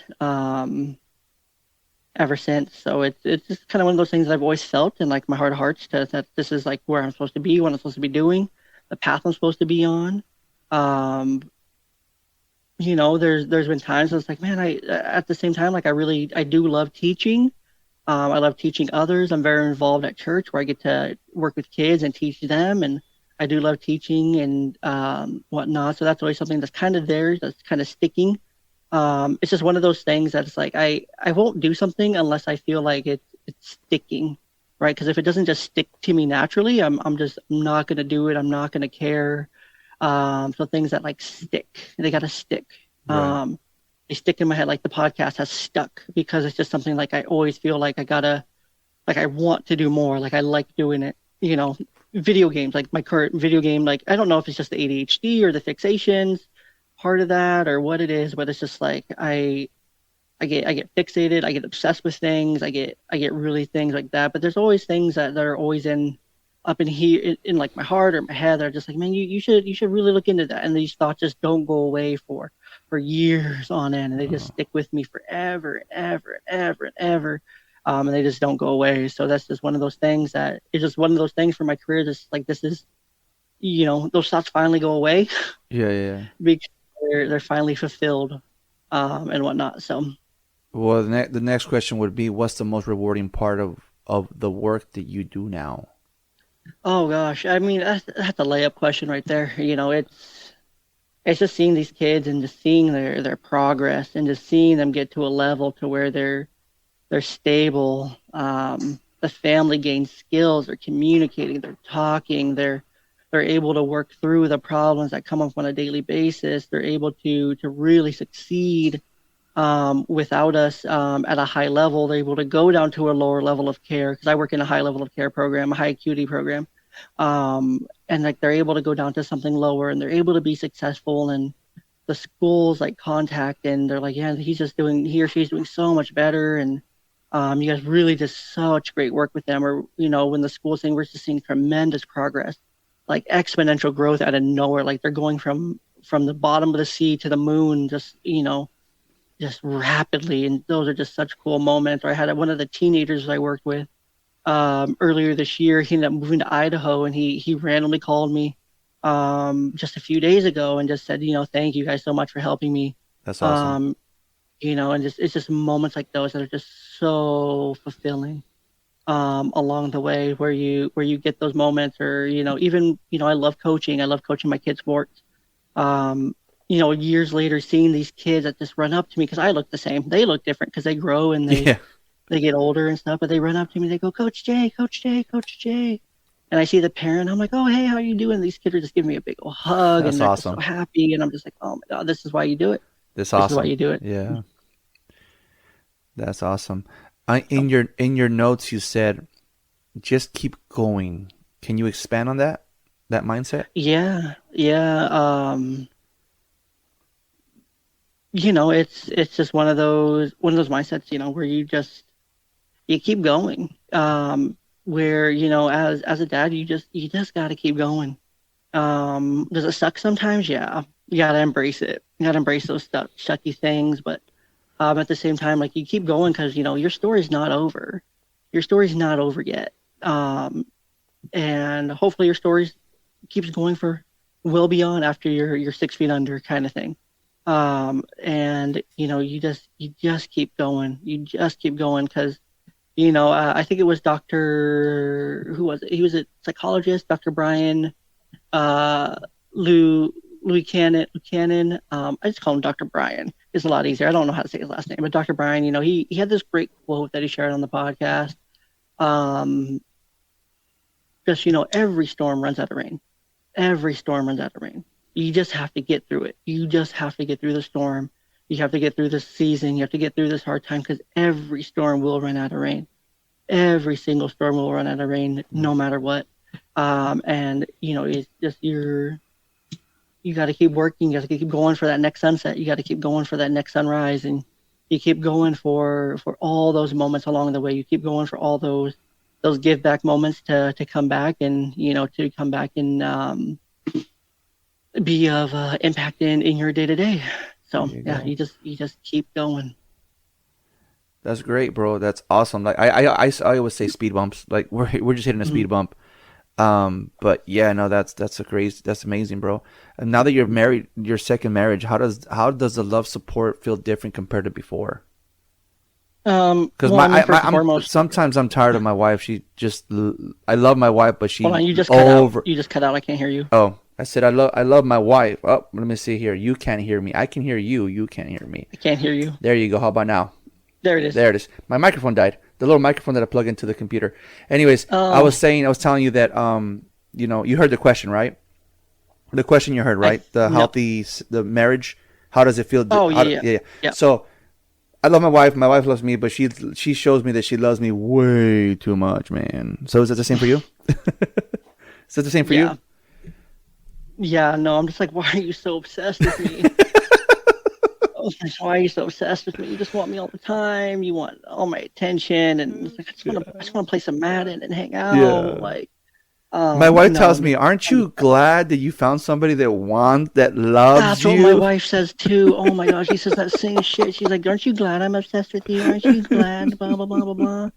ever since. So it's just kind of one of those things that I've always felt in like my heart of hearts, that this is like where I'm supposed to be, what I'm supposed to be doing, the path I'm supposed to be on. There's been times I was like, man, at the same time, like I do love teaching. I love teaching others. I'm very involved at church where I get to work with kids and teach them. And I do love teaching and whatnot. So that's always something that's kind of there, that's kind of sticking. It's just one of those things that's like, I won't do something unless I feel like it's sticking, right? Because if it doesn't just stick to me naturally, I'm not going to do it. I'm not going to care. So things that like stick, they got to stick. Right. They stick in my head, like the podcast has stuck, because it's just something like I always feel like I gotta like I want to do more. Like I like doing it. You know, video games, like my current video game, like I don't know if it's just the ADHD or the fixations part of that or what it is, but it's just like I get fixated, I get obsessed with things, I get really things like that. But there's always things that are always up in here in like my heart or my head that are just like, man, you should really look into that. And these thoughts just don't go away for years on end, and they just stick with me forever and ever and ever and ever. And they just don't go away. So that's just one of those things that is just one of those things for my career. Just like this is, you know, those thoughts finally go away. Yeah. Because they're finally fulfilled, and whatnot. So. Well, the next question would be, what's the most rewarding part of the work that you do now? Oh gosh, I mean that's a layup question right there. You know, it's just seeing these kids and just seeing their progress and just seeing them get to a level to where they're stable. The family gains skills. They're communicating. They're talking. They're able to work through the problems that come up on a daily basis. They're able to really succeed without us at a high level. They're able to go down to a lower level of care because I work in a high level of care program, a high acuity program, and like they're able to go down to something lower and they're able to be successful. And the schools like contact and they're like, yeah, he or she's doing so much better, and you guys really did such great work with them. Or you know, when the school saying we're just seeing tremendous progress, like exponential growth out of nowhere. Like they're going from the bottom of the sea to the moon, just rapidly. And those are just such cool moments. Or I had one of the teenagers I worked with earlier this year. He ended up moving to Idaho, and he randomly called me just a few days ago and just said, you know, thank you guys so much for helping me. That's awesome. You know, and it's just moments like those that are just so fulfilling along the way, where you get those moments. Or you know, even I love coaching my kids sports. You know, years later, seeing these kids that just run up to me, because I look the same. They look different because they grow and they get older and stuff. But they run up to me, they go, Coach Jay, Coach Jay, Coach Jay. And I see the parent, I'm like, oh, hey, how are you doing? These kids are just giving me a big old hug. That's and they're awesome. just so happy. And I'm just like, oh my God, this is why you do it. This is why you do it. Yeah. That's awesome. In your notes, you said, just keep going. Can you expand on that mindset? Yeah. You know, it's just one of those mindsets, you know, where you keep going. Where, you know, as a dad, you just got to keep going. Does it suck sometimes? Yeah. You got to embrace it. You got to embrace those sucky things. But at the same time, like, you keep going because, you know, your story's not over. Your story's not over yet. And hopefully your story keeps going for well beyond after you're 6 feet under kind of thing. And, you know, you just keep going. You just keep going because, you know, I think it was who was it? He was a psychologist, Dr. Brian Louis Cannon. I just call him Dr. Brian. It's a lot easier. I don't know how to say his last name, but Dr. Brian, you know, he had this great quote that he shared on the podcast. Just, you know, every storm runs out of rain. Every storm runs out of rain. You just have to get through it. You just have to get through the storm. You have to get through this season. You have to get through this hard time because every storm will run out of rain. Every single storm will run out of rain, no matter what. And, you know, it's just you got to keep working. You got to keep going for that next sunset. You got to keep going for that next sunrise. And you keep going for all those moments along the way. You keep going for all those give back moments to come back and, you know, to come back and be of impact in your day to day. So yeah, you just keep going. That's great, bro. That's awesome. Like I always say speed bumps. Like we're just hitting a speed bump. But yeah, no, that's amazing, bro. And now that you're married, your second marriage, how does the love support feel different compared to before? Because sometimes I'm tired of my wife. I love my wife, but she. Hold on, you just cut out. You just cut out. I can't hear you. Oh, I said I love my wife. Oh, let me see here. You can't hear me. I can hear you. You can't hear me. I can't hear you. There you go. How about now? There it is. There it is. My microphone died. The little microphone that I plug into the computer. Anyways, I was telling you that you know, you heard the question, right? The question you heard, right? The marriage. How does it feel? Oh yeah. So I love my wife. My wife loves me, but she shows me that she loves me way too much, man. So is that the same for you? Is that the same for you? Yeah, no, I'm just like, why are you so obsessed with me? Why are you so obsessed with me? You just want me all the time. You want all my attention, and it's like, I just want to play some Madden and hang out. Yeah. Like, my wife tells me, "Aren't you glad that you found somebody that loves that's you?" That's what my wife says too. Oh my gosh, she says that same shit. She's like, "Aren't you glad I'm obsessed with you? Aren't you glad?" Blah blah blah blah blah.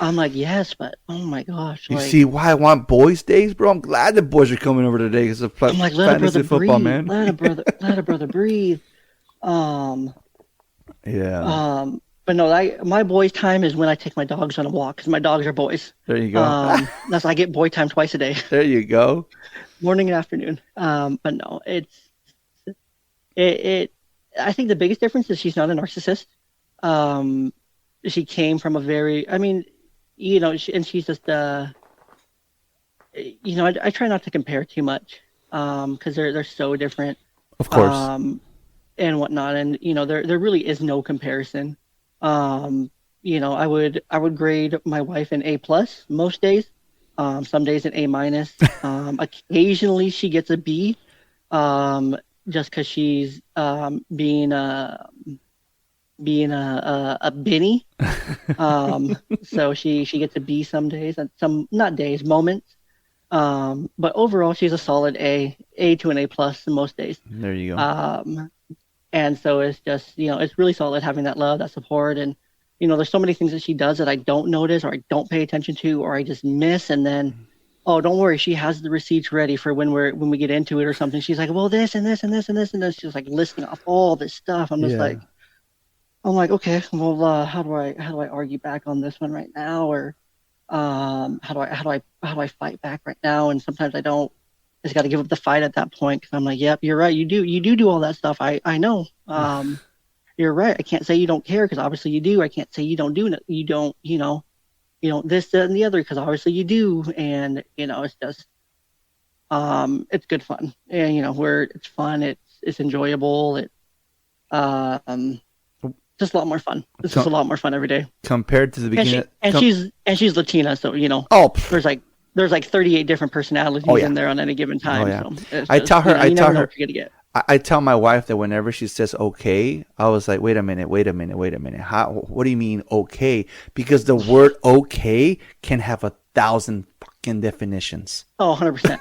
I'm like, yes, but oh my gosh. You see why I want boys' days, bro? I'm glad the boys are coming over today because of I'm like, let fantasy a brother football, breathe. man. Let a brother breathe. Yeah. But no, my boys' time is when I take my dogs on a walk because my dogs are boys. There you go. That's I get boy time twice a day. There you go. Morning and afternoon. But no, I think the biggest difference is she's not a narcissist. She came from a very, I mean, and she's just, I try not to compare too much, because they're so different. Of course. And whatnot, and there really is no comparison. I would grade my wife an A+ most days. Some days an A-. Occasionally she gets a B, just because she's being a Benny. So she gets a B some days, and some not days, moments. But overall she's a solid A to an A+ most days. There you go. And so it's just, it's really solid having that love, that support. And, there's so many things that she does that I don't notice or I don't pay attention to or I just miss. And then, oh, don't worry, she has the receipts ready for when we get into it or something. She's like, well, this and this and this and this and this. She's like listing off all this stuff. I'm like, okay, well, how do I argue back on this one right now? Or how do I fight back right now? And sometimes I don't. I just got to give up the fight at that point because I'm like, yep, you're right. You do all that stuff. I know. You're right. I can't say you don't care because obviously you do. I can't say you don't do it. You don't, this, that, and the other because obviously you do. And, it's just, it's good fun. And, it's fun. It's enjoyable. Just a lot more fun. It's just a lot more fun every day. Compared to the beginning. She's Latina. So, there's like 38 different personalities in there on any given time. Oh, yeah. So I tell her, I tell my wife that whenever she says okay, I was like, wait a minute. What do you mean okay? Because the word okay can have 1,000 fucking definitions. Oh, 100%.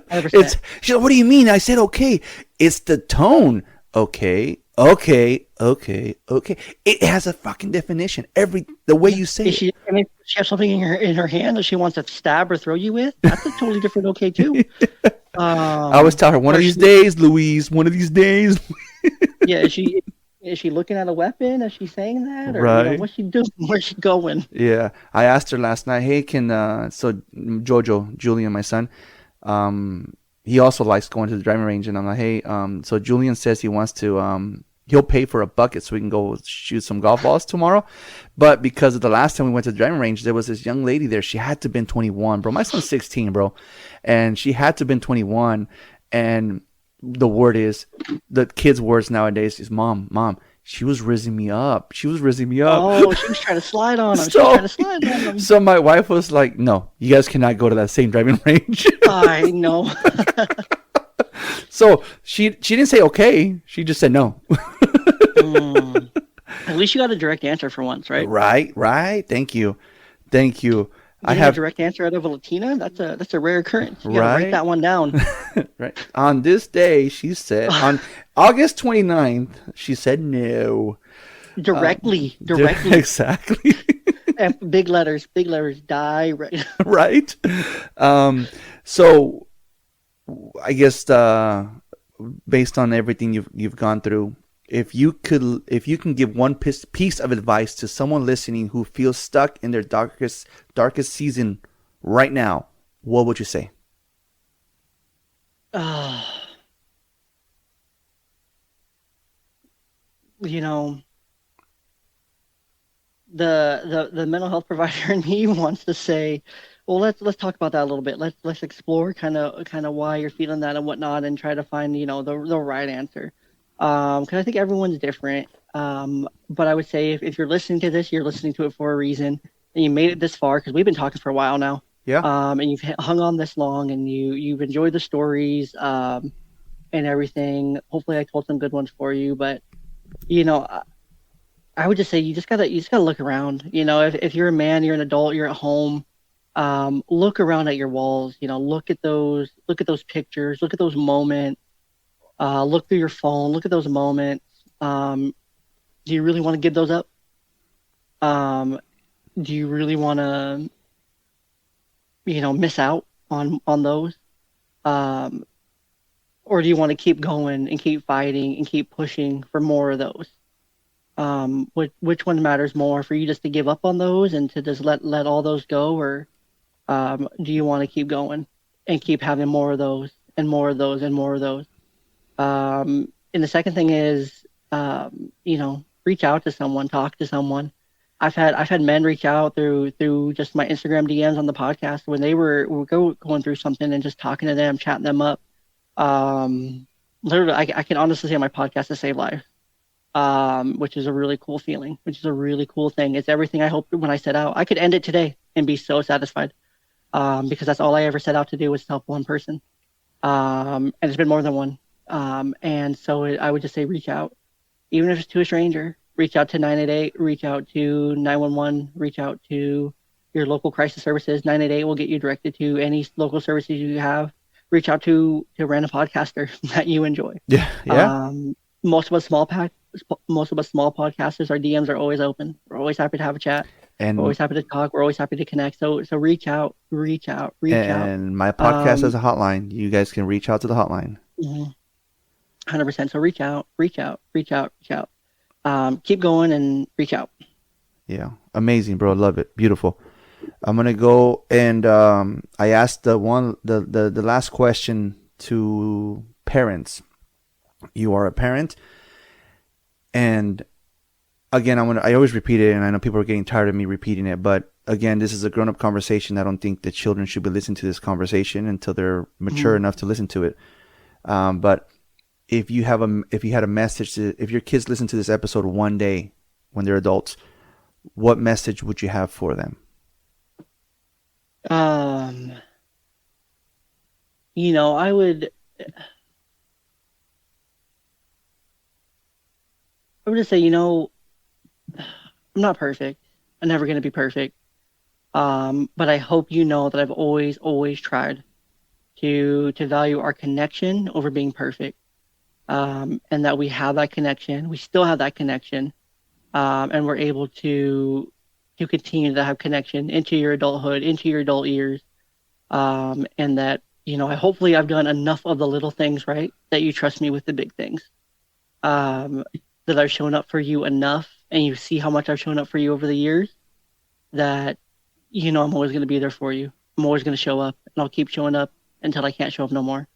100%. She's like, what do you mean? I said okay. It's the tone. Okay. It has a fucking definition. The way you say it. She has something in her hand that she wants to stab or throw you with. That's a totally different okay too. I always tell her, one of these days, Louise. One of these days. Yeah, is she looking at a weapon? Is she saying that, or right. what's she doing? Where's she going? Yeah, I asked her last night. Hey, so Julian, my son, he also likes going to the driving range, and I'm like, hey, so Julian says he wants to, he'll pay for a bucket so we can go shoot some golf balls tomorrow. But because of the last time we went to the driving range, there was this young lady there. She had to have been 21, bro. My son's 16, bro. And she had to have been 21. And the kids' words nowadays is, mom, she was rizzing me up. Oh, she was trying to slide on him. So my wife was like, no, you guys cannot go to that same driving range. I know. So she didn't say okay. She just said no. At least you got a direct answer for once, right? Right. Thank you. I have a direct answer out of a Latina. That's a rare occurrence. You gotta write that one down. Right. On this day, she said, on August 29th, she said no. Directly. Exactly. And big letters, die. Right. So I guess based on everything you've gone through, if you can give one piece of advice to someone listening who feels stuck in their darkest season right now, what would you say? The mental health provider in me wants to say, well, let's talk about that a little bit. Let's explore kind of why you're feeling that and whatnot, and try to find the right answer. Because I think everyone's different. But I would say if you're listening to this, you're listening to it for a reason, and you made it this far because we've been talking for a while now. Yeah. And you've hung on this long, and you've enjoyed the stories, and everything. Hopefully, I told some good ones for you. But I would just say you just gotta look around. If you're a man, you're an adult, you're at home. Look around at your walls. Look at those pictures. Look at those moments. Look through your phone. Look at those moments. Do you really want to give those up? Do you really want to, miss out on those? Or do you want to keep going and keep fighting and keep pushing for more of those? Which one matters more for you, just to give up on those and to just let all those go, or do you want to keep going and keep having more of those and more of those and more of those? And the second thing is, reach out to someone, talk to someone. I've had men reach out through just my Instagram DMs on the podcast when they were going through something, and just talking to them, chatting them up. Literally, I can honestly say my podcast has saved lives, which is a really cool feeling, which is a really cool thing. It's everything I hoped when I set out. I could end it today and be so satisfied, because that's all I ever set out to do, was to help one person. And it's been more than one. And so I would just say reach out. Even if it's to a stranger, reach out to 988, reach out to 911, reach out to your local crisis services. 988 will get you directed to any local services you have. Reach out to a random podcaster that you enjoy. Yeah. Most of us small podcasters, our DMs are always open. We're always happy to have a chat. And we're always happy to talk. We're always happy to connect. So reach out. And my podcast has a hotline. You guys can reach out to the hotline. 100%. So reach out. Keep going and reach out. Yeah. Amazing, bro. Love it. Beautiful. I'm going to go and I asked the last question to parents. You are a parent, and again, I always repeat it, and I know people are getting tired of me repeating it, but again, this is a grown-up conversation. I don't think that children should be listening to this conversation until they're mature enough to listen to it. But if you had a message if your kids listen to this episode one day when they're adults, what message would you have for them? I would just say, I'm not perfect. I'm never going to be perfect. But I hope you know that I've always tried to value our connection over being perfect. And that we have that connection. We still have that connection. And we're able to continue to have connection into your adulthood, into your adult years. And that, hopefully I've done enough of the little things right that you trust me with the big things. That I've shown up for you enough, and you see how much I've shown up for you over the years, that, I'm always going to be there for you. I'm always going to show up, and I'll keep showing up until I can't show up no more.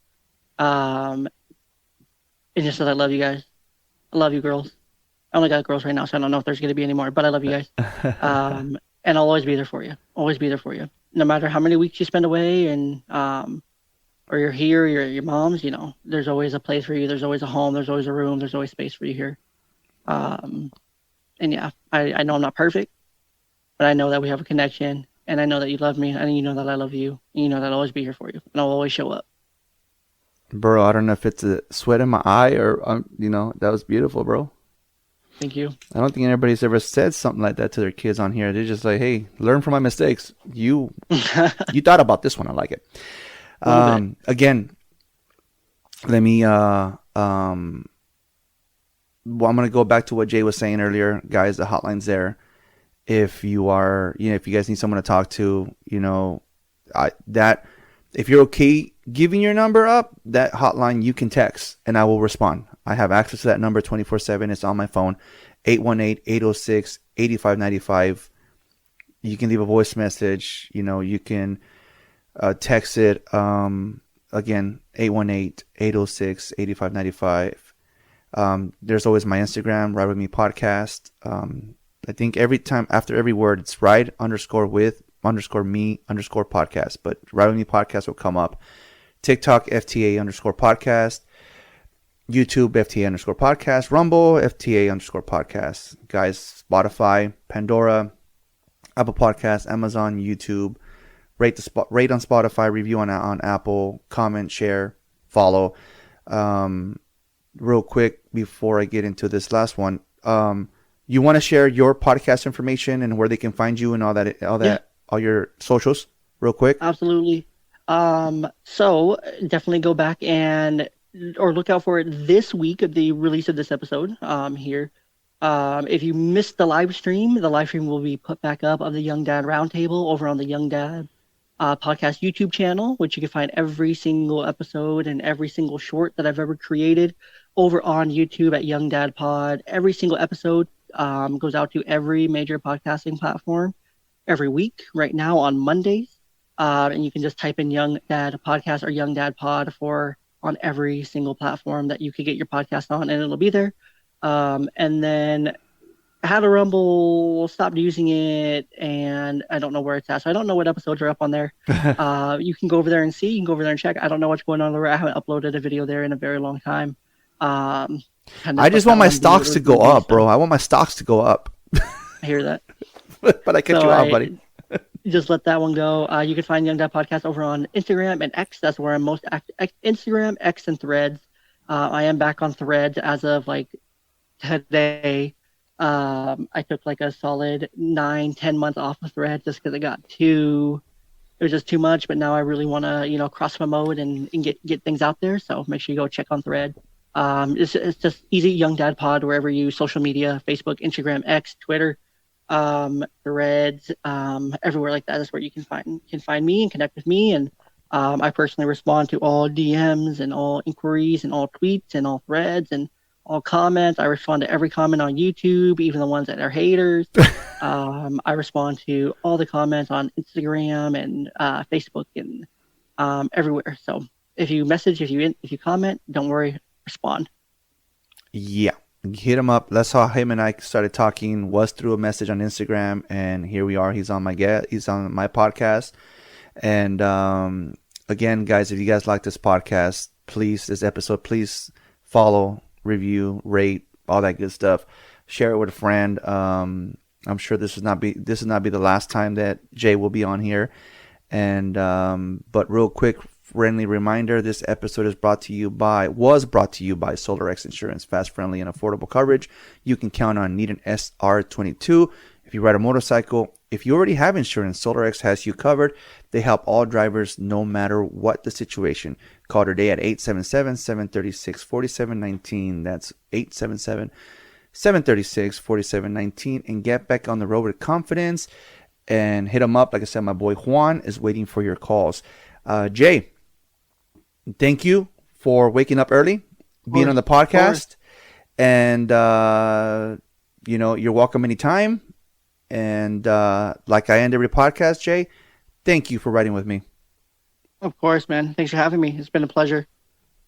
And just that I love you guys. I love you girls. I only got girls right now, so I don't know if there's going to be any more, but I love you guys. And I'll always be there for you. Always be there for you. No matter how many weeks you spend away, and or you're here, or you're at your mom's, there's always a place for you. There's always a home. There's always a room. There's always space for you here. And yeah, I know I'm not perfect, but I know that we have a connection, and I know that you love me, and you know that I love you, and you know that I'll always be here for you, and I'll always show up. Bro, I don't know if it's a sweat in my eye or, that was beautiful, bro. Thank you. I don't think anybody's ever said something like that to their kids on here. They're just like, hey, learn from my mistakes. You thought about this one. I like it. Again, let me, well, I'm going to go back to what Jay was saying earlier. Guys, the hotline's there. If you are, if you guys need someone to talk to, if you're okay giving your number up, that hotline you can text and I will respond. I have access to that number 24/7. It's on my phone, 818-806-8595. You can leave a voice message. You can text it. Again, 818-806-8595. There's always my Instagram, Ride With Me Podcast. I think every time after every word, it's ride_with_me_podcast, but Ride With Me Podcast will come up. TikTok, FTA_podcast. YouTube, FTA underscore podcast. Rumble, FTA underscore podcast. Guys, Spotify, Pandora, Apple Podcasts, Amazon, YouTube. Rate on Spotify, review on Apple, comment, share, follow. Real quick before I get into this last one, you want to share your podcast information and where they can find you and all your socials, real quick? Absolutely. So definitely go back or look out for it this week of the release of this episode. Here. If you missed the live stream will be put back up of the Young Dad Roundtable over on the Young Dad podcast YouTube channel, which you can find every single episode and every single short that I've ever created over on YouTube at youngdadpod. Every single episode goes out to every major podcasting platform every week. Right now on Mondays, and you can just type in Young Dad Podcast or Young Dad Pod on every single platform that you could get your podcast on, and it'll be there. And then I had a Rumble, stopped using it, and I don't know where it's at. So I don't know what episodes are up on there. You can go over there and see. You can go over there and check. I don't know what's going on there. I haven't uploaded a video there in a very long time. I just want my stocks to go up, bro. I want my stocks to go up. I hear that. But I cut you off, buddy. Just let that one go. You can find Young Dad Podcast over on Instagram and X. That's where I'm most active. Instagram, X, and Threads. I am back on Threads as of today. I took a solid 9-10 months off of Threads just because it was just too much. But now I really want to cross promote and get things out there. So make sure you go check on Thread. It's just easy, Young Dad Pod, wherever you social media, Facebook, Instagram, X, Twitter, Threads, everywhere like that. That's where you can find me and connect with me. And I personally respond to all DMs and all inquiries and all tweets and all threads and all comments. I respond to every comment on YouTube, even the ones that are haters. I respond to all the comments on Instagram and Facebook and everywhere. So if you message, if you comment, don't worry, respond. Yeah, hit him up. That's how him and I started talking. Was through a message on Instagram, and here we are. He's on my podcast. And again, guys, if you guys like this podcast, this episode, please follow, review, rate, all that good stuff. Share it with a friend. I'm sure this will not be the last time that Jay will be on here. And but real quick, friendly reminder: this episode was brought to you by SolarX Insurance. Fast, friendly, and affordable coverage you can count on. Need an SR22 if you ride a motorcycle. If you already have insurance, SolarX has you covered. They help all drivers no matter what the situation. Call today at 877-736-4719. That's 877-736-4719. And get back on the road with confidence. And hit them up. Like I said, my boy Juan is waiting for your calls. Jay, thank you for waking up early, being on the podcast. And, you're welcome anytime. And like I end every podcast, Jay, thank you for riding with me. Of course, man. Thanks for having me. It's been a pleasure.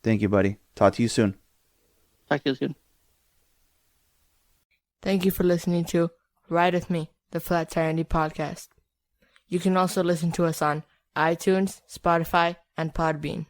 Thank you, buddy. Talk to you soon. Talk to you soon. Thank you for listening to Ride With Me, the Flat Tire Indie Podcast. You can also listen to us on iTunes, Spotify, and Podbean.